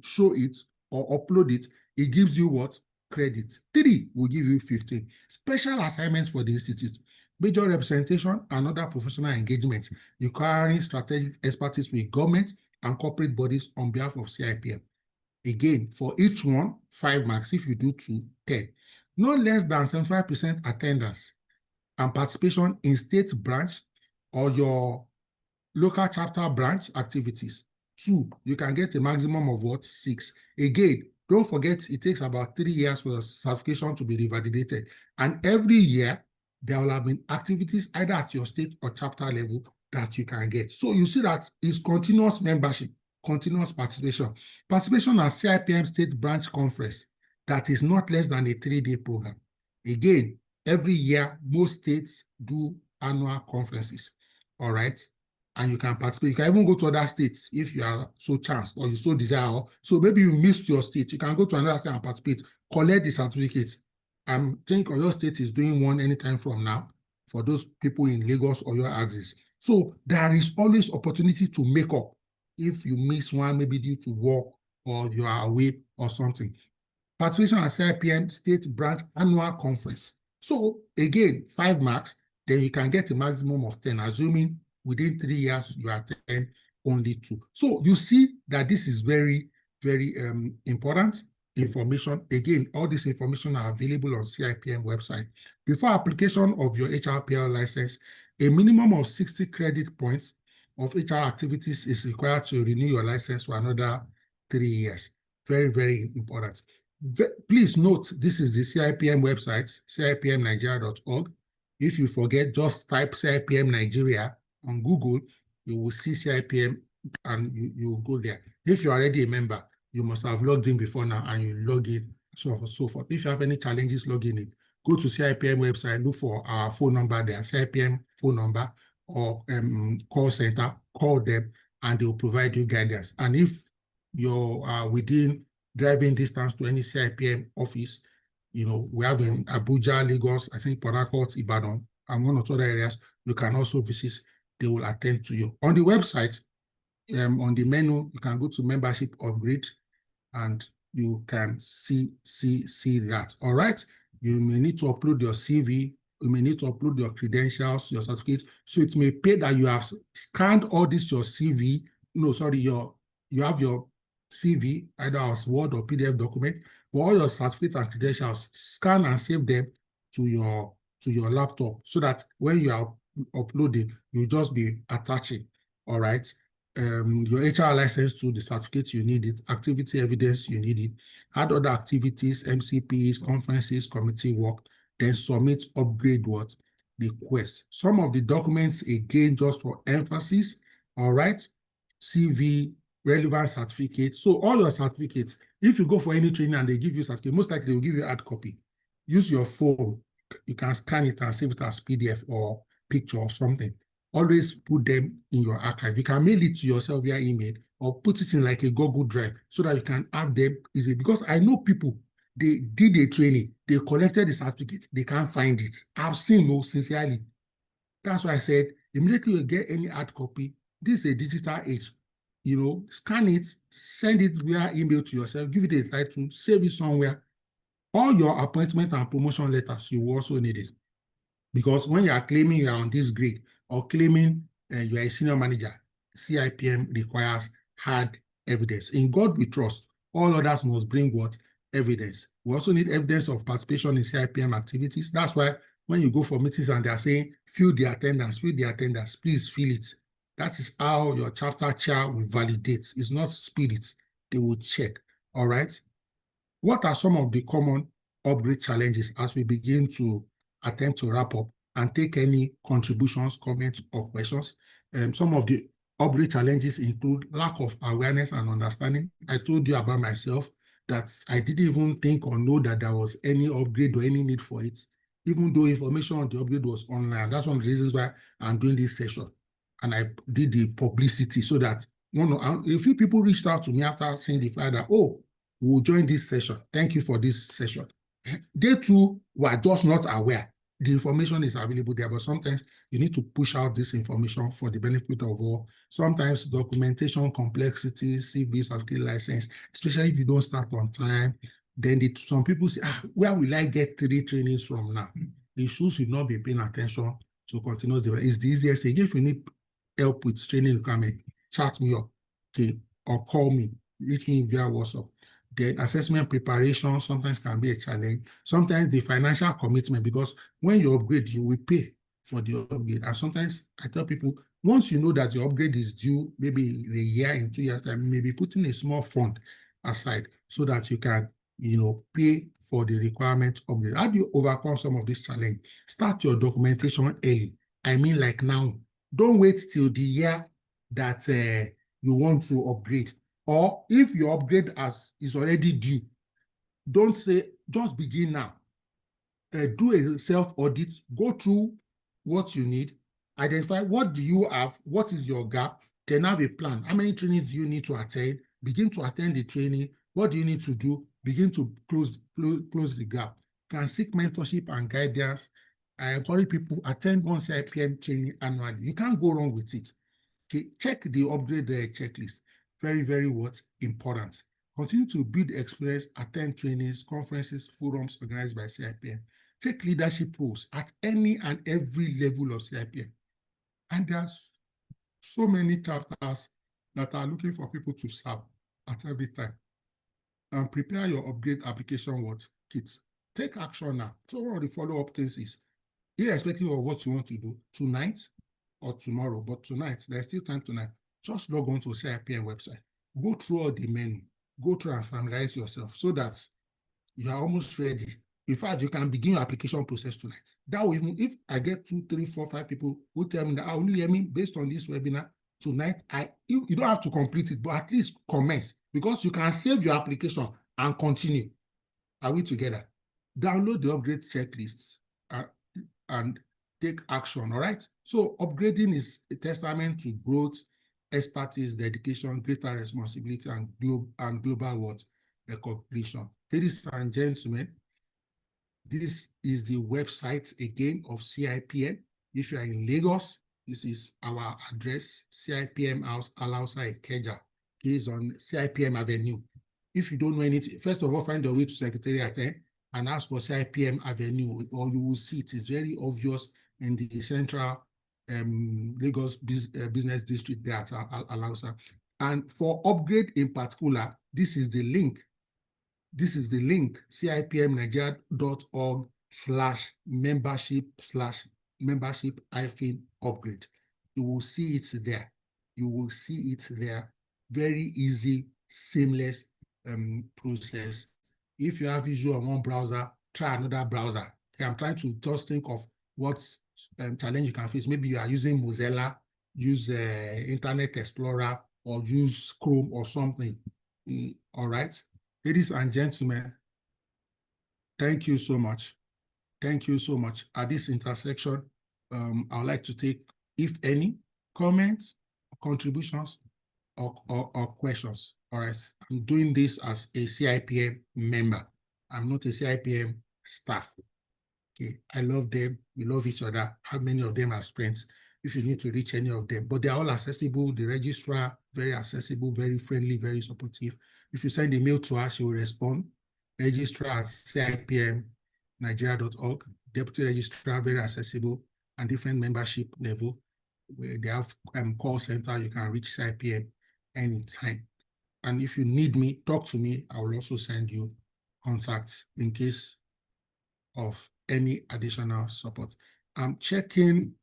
show it, or upload it, it gives you what? Credit. 3 will give you 15. Special assignments for the institute, major representation and other professional engagement requiring strategic expertise with government and corporate bodies on behalf of CIPM. Again, for each one, 5 marks. If you do 2, 10. No less than 75% attendance and participation in state branch or your local chapter branch activities. 2, you can get a maximum of what? 6. Again, don't forget it takes about 3 years for the certification to be revalidated. And every year, there will have been activities either at your state or chapter level that you can get. So you see that it's continuous membership, continuous participation. Participation at CIPM State Branch Conference that is not less than a 3-day program. Again, every year, most states do annual conferences. All right. And you can participate. You can even go to other states if you are so chanced or you so desire. So maybe you missed your state. You can go to another state and participate, collect the certificate. I think your state is doing one anytime from now for those people in Lagos or your axis. So there is always opportunity to make up if you miss one, maybe due to work or you are away or something. Participation at CIPM State Branch Annual Conference. So again, 5 marks, then you can get a maximum of 10, assuming within 3 years you attend only 2. So you see that this is very, very important information. Again, all this information are available on CIPM website. Before application of your HRPL license, a minimum of 60 credit points of HR activities is required to renew your license for another 3 years. Very, very important. Please note, this is the CIPM website, cipmnigeria.org. If you forget, just type CIPM Nigeria on Google, you will see CIPM and you will go there. If you're already a member, you must have logged in before now and you log in, so on and so forth. If you have any challenges logging in, go to CIPM website, look for our phone number there, CIPM phone number or call center, call them and they will provide you guidance. And if you're within driving distance to any CIPM office, we have in Abuja, Lagos, I think Port Harcourt, Ibadan, and one or two other areas, you can also visit. They will attend to you. On the website, on the menu, you can go to membership upgrade and you can see that. All right. You may need to upload your CV. You may need to upload your credentials, your certificates. So it may pay that you have scanned all this, your CV. No, sorry, you have your CV, either as Word or PDF document, but all your certificates and credentials, scan and save them to your laptop so that when you are uploading, you'll just be attaching, all right? Your HR license to the certificate, you need it, activity evidence, you need it, add other activities, MCPs, conferences, committee work, then submit upgrade what? Request. Some of the documents, again, just for emphasis, all right? CV, relevant certificates. So all your certificates, if you go for any training and they give you certificate, most likely they'll give you hard copy. Use your phone. You can scan it and save it as PDF or picture or something. Always put them in your archive. You can mail it to yourself via email or put it in like a Google Drive so that you can have them easily. Because I know people, they did a training, they collected the certificate, they can't find it. I've seen, sincerely. That's why I said, immediately you get any hard copy, this is a digital age. Scan it, send it via email to yourself, give it a title, save it somewhere. All your appointment and promotion letters, you also need it. Because when you are claiming you are on this grade or claiming you are a senior manager, CIPM requires hard evidence. In God we trust. All others must bring what? Evidence. We also need evidence of participation in CIPM activities. That's why when you go for meetings and they are saying, fill the attendance, please fill it. That is how your chapter chair will validate. It's not spirit. They will check. All right. What are some of the common upgrade challenges as we begin to attempt to wrap up and take any contributions, comments, or questions? Some of the upgrade challenges include lack of awareness and understanding. I told you about myself that I didn't even think or know that there was any upgrade or any need for it, even though information on the upgrade was online. That's one of the reasons why I'm doing this session. And I did the publicity so that a few people reached out to me after seeing the flyer that, oh, we'll join this session. Thank you for this session. They too were just not aware the information is available there, but sometimes you need to push out this information for the benefit of all. Sometimes documentation complexity, CVs of skill license, especially if you don't start on time, then some people say, where will I get 3 trainings from now? The shoes should not be paying attention to continuous development. It's the easiest thing. If you need help with training requirement, chat me up, okay, or call me, reach me via WhatsApp. The assessment preparation sometimes can be a challenge. Sometimes the financial commitment, because when you upgrade, you will pay for the upgrade. And sometimes I tell people, once you know that your upgrade is due, maybe in a year, in 2 years' time, maybe putting a small fund aside so that you can, pay for the requirement upgrade. How do you overcome some of this challenge? Start your documentation early. I mean, like now. Don't wait till the year that you want to upgrade. Or if your upgrade is already due, don't say, just begin now. Do a self-audit, go through what you need, identify what do you have, what is your gap, then have a plan. How many trainings do you need to attend? Begin to attend the training. What do you need to do? Begin to close the gap. You can seek mentorship and guidance. I encourage people attend one CIPM training annually. You can't go wrong with it. Okay, check the upgrade checklist. Very, very important. Continue to build experience, attend trainings, conferences, forums organized by CIPM. Take leadership roles at any and every level of CIPM. And there's so many chapters that are looking for people to serve at every time. And prepare your upgrade application kits. Take action now. So one of the follow-up things is, irrespective of what you want to do tonight or tomorrow, but tonight, there's still time tonight, just log on to CIPM website. Go through all the menu. Go through and familiarize yourself so that you are almost ready. In fact, you can begin your application process tonight. That way, even if I get 2, 3, 4, 5 people who tell me that, will you hear me based on this webinar tonight, you don't have to complete it, but at least commence, because you can save your application and continue. Are we together? Download the upgrade checklists and take action, all right? So upgrading is a testament to growth, expertise, dedication, greater responsibility, and global recognition. Ladies and gentlemen, this is the website again of CIPM. If you are in Lagos, this is our address, CIPM House, Alausa Ikeja, is on CIPM Avenue. If you don't know anything, first of all, find your way to Secretariat and ask for CIPM Avenue, or you will see it is very obvious in the central Lagos business district there at Alausa. And for upgrade in particular, this is the link. This is the link, cipmnigeria.org/membership/upgrade. You will see it there. You will see it there. Very easy, seamless process. If you have visual on one browser, try another browser. Okay, I'm trying to just think of what challenge you can face. Maybe you are using Mozilla, use Internet Explorer, or use Chrome or something. All right. Ladies and gentlemen, thank you so much. Thank you so much. At this intersection, I would like to take, if any, comments, contributions, or questions. All right. I'm doing this as a CIPM member. I'm not a CIPM staff. Okay. I love them. We love each other. How many of them are friends? If you need to reach any of them, but they're all accessible. The registrar, very accessible, very friendly, very supportive. If you send a mail to her, she will respond. Registrar at CIPMnigeria.org. Deputy registrar, very accessible, and different membership level. Where they have call center, you can reach CIPM anytime. And if you need me, talk to me. I will also send you contacts in case of any additional support. I'm checking.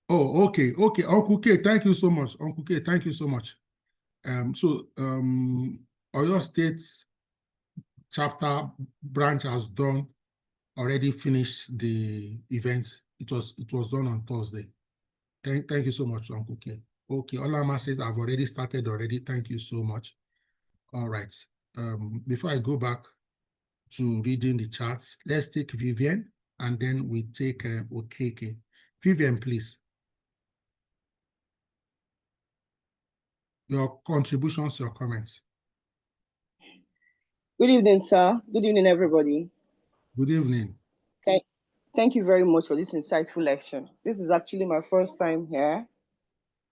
Oh, okay. Uncle K, thank you so much. Uncle K, thank you so much. Oyo State chapter branch has already finished the event. It was done on Thursday. Thank you so much, Uncle K. Okay, Olama says I've already started already. Thank you so much. All right. Before I go back to reading the charts, let's take Vivian, and then we take Okeke. Vivian, please. Your contributions, your comments. Good evening, sir. Good evening, everybody. Good evening. Okay. Thank you very much for this insightful lecture. This is actually my first time here.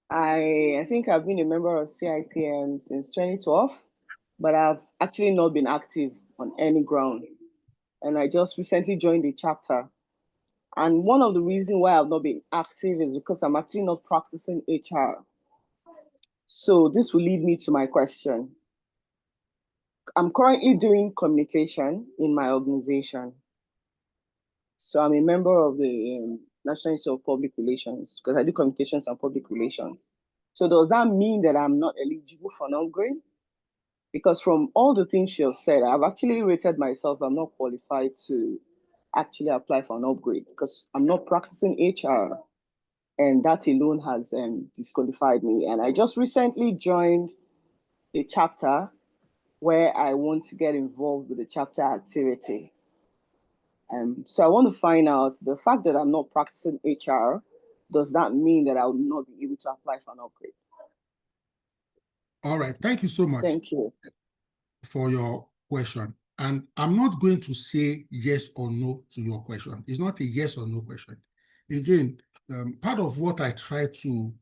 I think I've been a member of CIPM since 2012, but I've actually not been active on any ground. And I just recently joined the chapter. And one of the reasons why I've not been active is because I'm actually not practicing HR. So this will lead me to my question. I'm currently doing communication in my organization. So I'm a member of the National Institute of Public Relations because I do communications and public relations. So does that mean that I'm not eligible for an upgrade? Because from all the things she has said, I've actually rated myself, I'm not qualified to actually apply for an upgrade because I'm not practicing HR, and that alone has disqualified me. And I just recently joined a chapter where I want to get involved with the chapter activity. So I want to find out the fact that I'm not practicing HR, does that mean that I will not be able to apply for an upgrade? All right. Thank you so much. Thank you for your question. And I'm not going to say yes or no to your question. It's not a yes or no question. Again, part of what I try to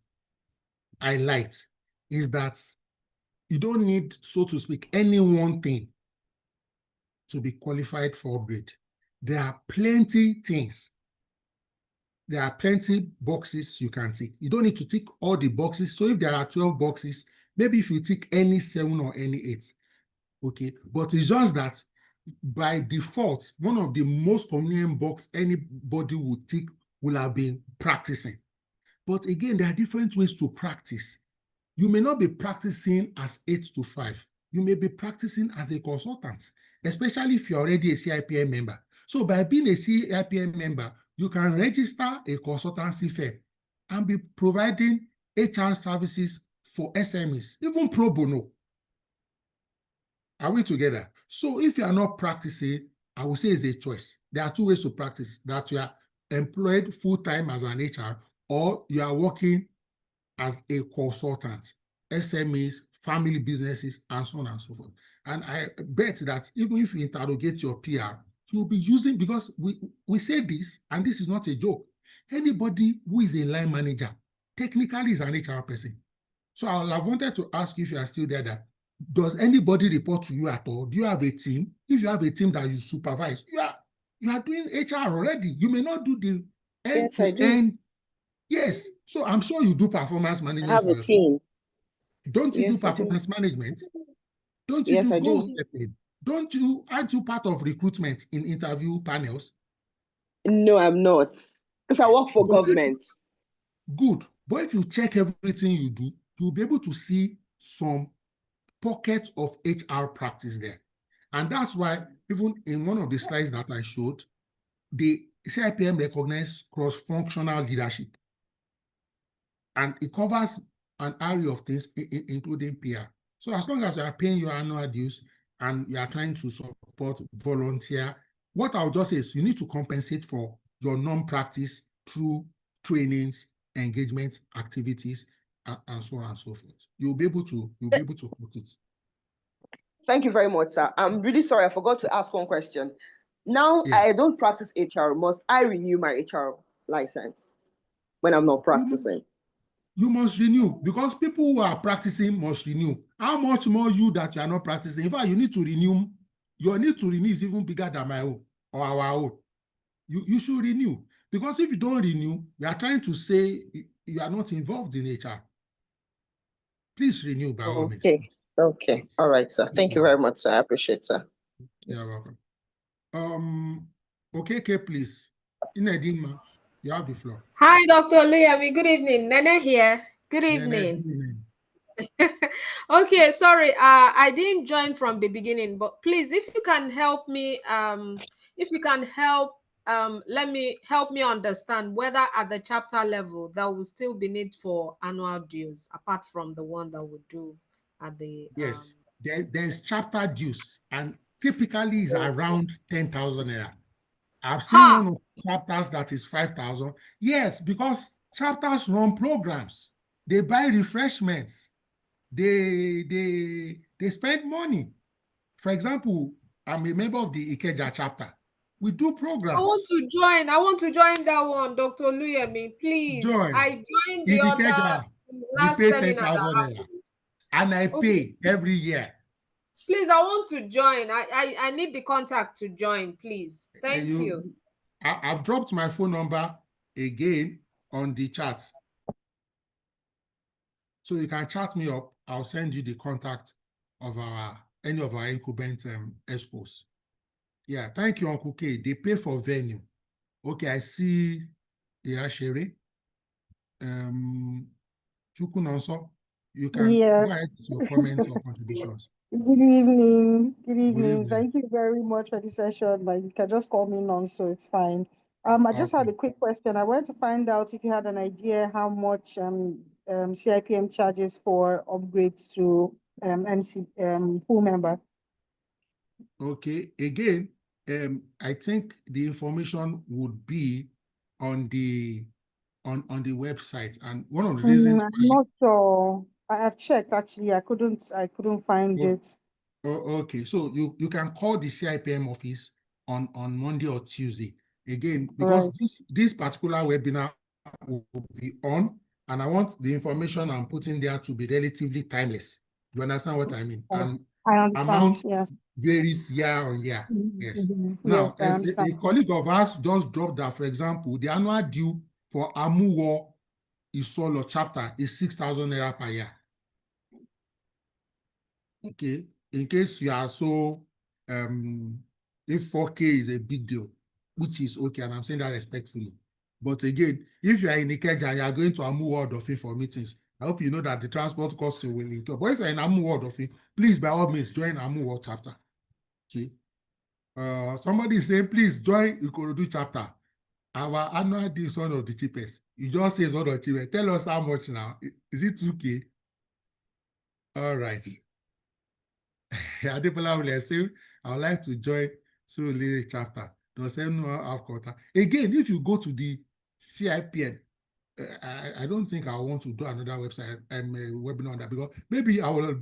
highlight is that you don't need, so to speak, any one thing to be qualified for upgrade. There are plenty things. There are plenty boxes you can tick. You don't need to tick all the boxes. So if there are 12 boxes, maybe if you tick any 7 or any 8, okay, but it's just that by default, one of the most convenient box anybody would tick will have been practicing. But again, there are different ways to practice. You may not be practicing as 8 to 5. You may be practicing as a consultant, especially if you're already a CIPM member. So by being a CIPM member, you can register a consultancy firm and be providing HR services for SMEs, even pro bono. Are we together? So if you are not practicing, I would say it's a choice. There are two ways to practice: that you are employed full-time as an HR, or you are working as a consultant, SMEs, family businesses, and so on and so forth. And I bet that even if you interrogate your PR, you'll be using, because we say this, and this is not a joke, anybody who is a line manager technically is an HR person. So I have wanted to ask you, if you are still there, that does anybody report to you at all? Do you have a team? If you have a team that you supervise, you are doing HR already. You may not do the end Yes, I to do. end. Yes. So I'm sure you do performance I management have for a yourself. team. Don't you do Yes, I do. performance management? Don't you Yes, do I goal do. setting? Aren't you part of recruitment in interview panels? No, I'm not. Because I work for But if government. good, but if you check everything you do, you'll be able to see some pockets of HR practice there. And that's why even in one of the slides that I showed, the CIPM recognizes cross-functional leadership. And it covers an array of things, including PR. So as long as you are paying your annual dues and you are trying to support volunteer, what I'll just say is you need to compensate for your non-practice through trainings, engagement activities, and so on and so forth. You'll be able to put it. Thank you very much, sir. I'm really sorry. I forgot to ask one question. Now, Yeah. I don't practice HR. Must I renew my HR license when I'm not practicing? You must renew, because people who are practicing must renew. How much more you that you are not practicing? In fact, you need to renew. Your need to renew is even bigger than my own or our own. You should renew, because if you don't renew, you are trying to say you are not involved in HR. Please renew by all means. Okay. Okay. All right, sir. Thank you very much, sir. I appreciate it, sir. You're welcome. Okay, please. Inedima, you have the floor. Hi, Dr. Liami. Good evening. Nene here. Good Good evening. evening. Okay, sorry. I didn't join from the beginning, but please, if you can help me, if you can let me help me understand whether at the chapter level there will still be need for annual dues apart from the one that we do at the Yes, there's chapter dues, and typically is around 10,000 naira. I've seen ha. one of the chapters that is 5,000. Yes, because chapters run programs. They buy refreshments. They spend money. For example, I'm a member of the Ikeja chapter. We do I programs. want to join. I want to join that one, Dr. Luyemi. Please. Join. I joined the In other Ikeja, we last pay seminar that 10,000 naira. happened. And I Okay. pay every year. Please, I want to join. I need the contact to join, please. Thank you. I've dropped my phone number again on the chat. So you can chat me up. I'll send you the contact of any of our incumbent expos. Yeah, thank you, Uncle K. They pay for venue. Okay, I see Sherry. Chukunonso, you can go ahead with your comments or contributions. Good evening. Good Good evening. evening. Thank you very much for the session. Like, you can just call me Nonso, it's fine. I just had a quick question. I wanted to find out if you had an idea how much CIPM charges for upgrades to MC full member. Okay, again, I think the information would be on the website, and one of the reasons I'm not sure. I have checked actually. I couldn't find it. Okay, so you can call the CIPM office on Monday or Tuesday. Again, because this particular webinar will be on, and I want the information I'm putting there to be relatively timeless. You understand what I mean? And I understand. amount Yes. varies year on year. Yes. Now, Yes, a colleague of ours just dropped that, for example, the annual due for Amuwo Isolo chapter is 6,000 naira per year. Okay, in case you are so, if 4K is a big deal, which is okay, and I'm saying that respectfully. But again, if you are in Ikeja and you are going to Amu World of for meetings, I hope you know that the transport costs will incur. But if you're in Amu World of please, by all means, join Amu World chapter. Okay. Somebody is saying, please join Ikorodu chapter. Our annual deal is one of the cheapest. You just say it's one of the cheapest. Tell us how much now. Is it 2K? All right. Adepola will say, I would like to join Surulere chapter. Does anyone have contact? Again, if you go to the CIPM, I don't think I want to do another website webinar on that, because maybe I will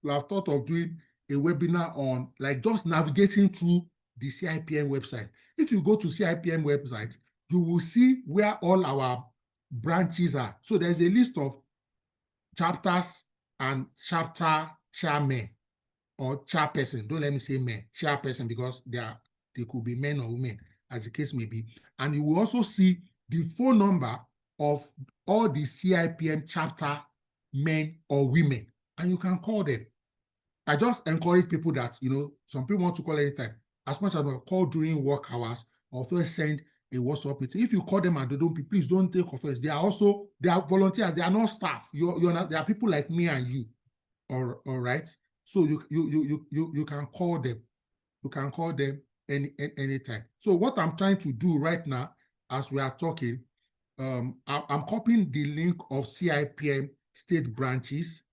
have thought of doing a webinar on like just navigating through the CIPM website. If you go to CIPM website, you will see where all our branches are. So there's a list of chapters and chapter chairmen or chairperson. Don't let me say men, chairperson, because they could be men or women, as the case may be. And you will also see the phone number of all the CIPM chapter men or women, and you can call them. I just encourage people that, some people want to call anytime. As much as I call during work hours, or first send a WhatsApp meeting. If you call them and they don't, please don't take offense. They are volunteers. They are not staff. You're not. They are people like me and you. All right. So you can call them. You can call them anytime. So what I'm trying to do right now, as we are talking, I'm copying the link of CIPM state branches.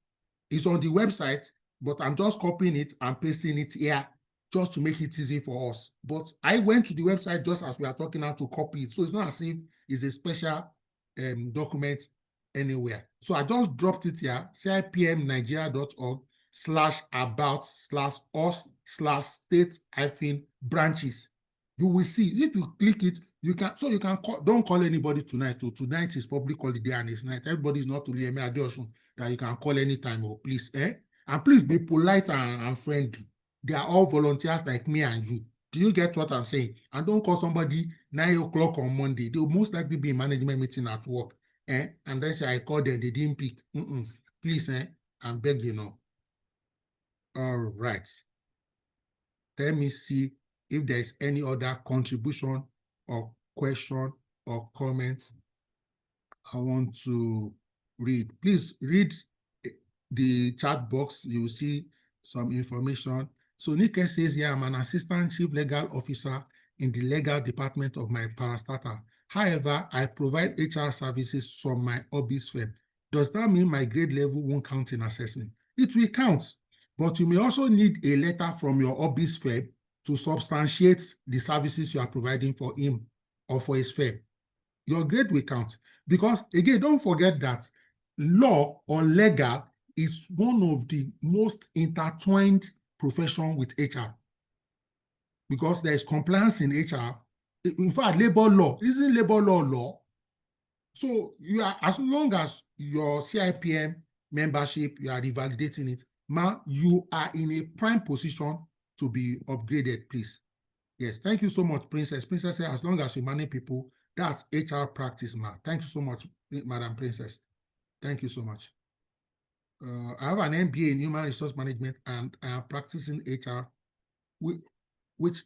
It's on the website, but I'm just copying it and pasting it here just to make it easy for us. But I went to the website just as we are talking now to copy it. So it's not as if it's a special document anywhere. So I just dropped it here, cipmnigeria.org/about/us/state-branches. You will see, if you click it, you can call, don't call anybody tonight. So tonight is public holiday and it's night. Everybody is not to Luyemi Adeosun that you can call anytime, or please, and please be polite and friendly. They are all volunteers like me and you. Do you get what I'm saying? And don't call somebody 9 o'clock on Monday. They'll most likely be in management meeting at work. And then say I called them, they didn't pick. Please, I'm begging you. All right. Let me see if there's any other contribution or question or comment I want to read. Please read the chat box. You will see some information. So Nike says, yeah, I'm an assistant chief legal officer in the legal department of my parastatal. However, I provide HR services from my hobbies firm. Does that mean my grade level won't count in assessment? It will count, but you may also need a letter from your hobbies firm to substantiate the services you are providing for him or for his firm. Your grade will count. Because again, don't forget that law or legal is one of the most intertwined profession with HR. because there is compliance in HR. In fact, labor law, isn't labor law? So you are, as long as your CIPM membership, you are revalidating it, you are in a prime position to be upgraded, please. Yes, thank you so much, Princess. Princess said, as long as you manage people, that's HR practice, Thank you so much, Madam Princess. Thank you so much. I have an MBA in Human Resource Management and I am practicing HR. Which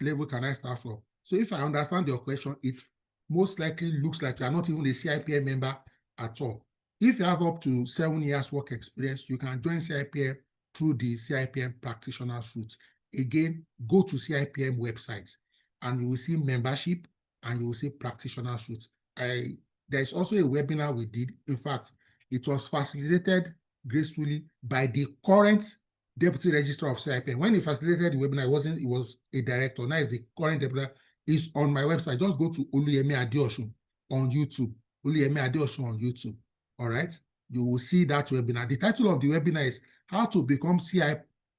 level can I start from? So if I understand your question, it most likely looks like you are not even a CIPM member at all. If you have up to 7 years work experience, you can join CIPM through the CIPM practitioners route. Again, go to CIPM website and you will see membership and you will see practitioners route. There's also a webinar we did. In fact, it was facilitated gracefully by the current Deputy Registrar of CIPM. When he facilitated the webinar, it was a director. Now it's the current deputy. Is on my website. Just go to Oluyemi Adeosun on YouTube. Oluyemi Adeosun on YouTube. All right. You will see that webinar. The title of the webinar is How to Become CI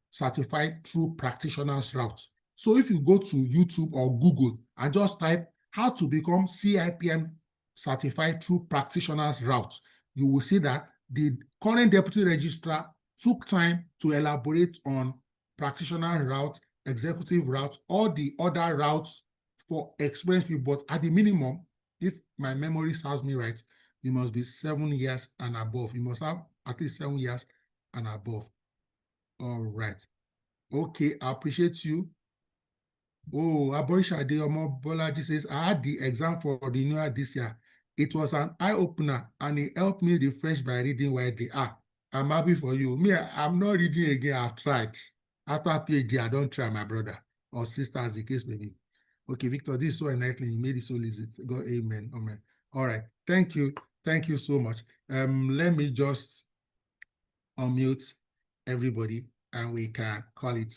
Certified Through Practitioners Route. So if you go to YouTube or Google and just type How to Become CIPM Certified Through Practitioners Route, you will see that the current Deputy Registrar took time to elaborate on practitioner route, executive route, all the other routes for experienced people. But at the minimum, if my memory serves me right, you must be 7 years and above. You must have at least 7 years and above. All right. Okay, I appreciate you. Oh, Aborisha Adeomo Bolaji says, I had the exam for the new year this year. It was an eye-opener and it helped me refresh by reading widely. I'm happy for you. Me, I'm not reading again. I've tried. After PhD, I don't try, my brother or sister, as the case may be. Okay, Victor, this is so enlightening. You made it so easy. God, amen. Amen. All right. Thank you. Thank you so much. Let me just unmute everybody and we can call it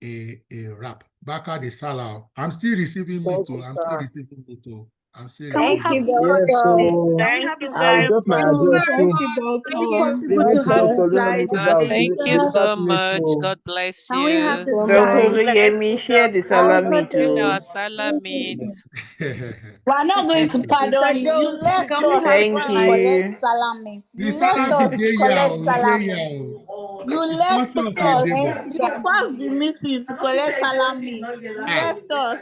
a wrap. Baka de Salah. I'm still receiving me too. I'm still receiving me too. I'm still Thank receiving you, me. Yes, so Can we have Thank the you I'll very slide, drop my please? address much. Thank too. you, Is it Doctor. possible Thank to you, have the Dr. slides, Luyemi. please? Thank you Over so to you much. too. God bless Can we have you. the Dr. slides? Luyemi, share the salami Share too. our salami. We are not going Thank to you. pardon you. You left Can we us have to Thank go the and slides? collect you. salami. The You left salary us to day collect yao. salami. You It's left part of us. endeavor. You passed the meeting to collect salami. You Ah, left us.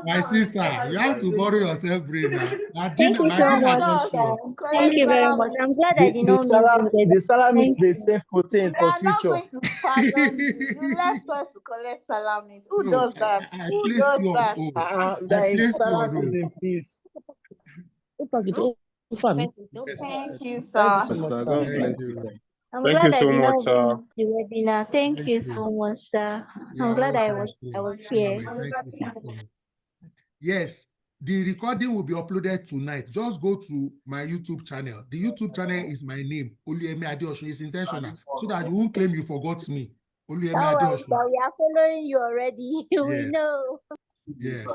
my sister, you have to borrow yourself brain now. Thank you You My so dinner left much, don't us sir. show. to Thank collect you very much. salami. I'm glad I did not miss this The webinar. salami Thank is the you. safe protein We for are not future. going to pardon you. You left us to collect salami. Who No, does that? I Who placed does you on that? hold. I There is placed you on salad hold. season, please. Yes. Thank you, Thank you sir. so much, Sir, sir. God Thank bless. Thank you, you. sir. I'm Thank you glad I so did much, not sir. miss the webinar. Thank Thank you you. so much, sir. You I'm are glad welcome. I was here. Amen. Thank you for coming. Yes, the recording will be uploaded tonight. Just go to my YouTube channel. The YouTube channel is my name, Oluyemi Adeosun. It's intentional so that you won't claim you forgot me. Oluyemi All right, Adeosun. sir. We are following you already. We Yes. know. Yes.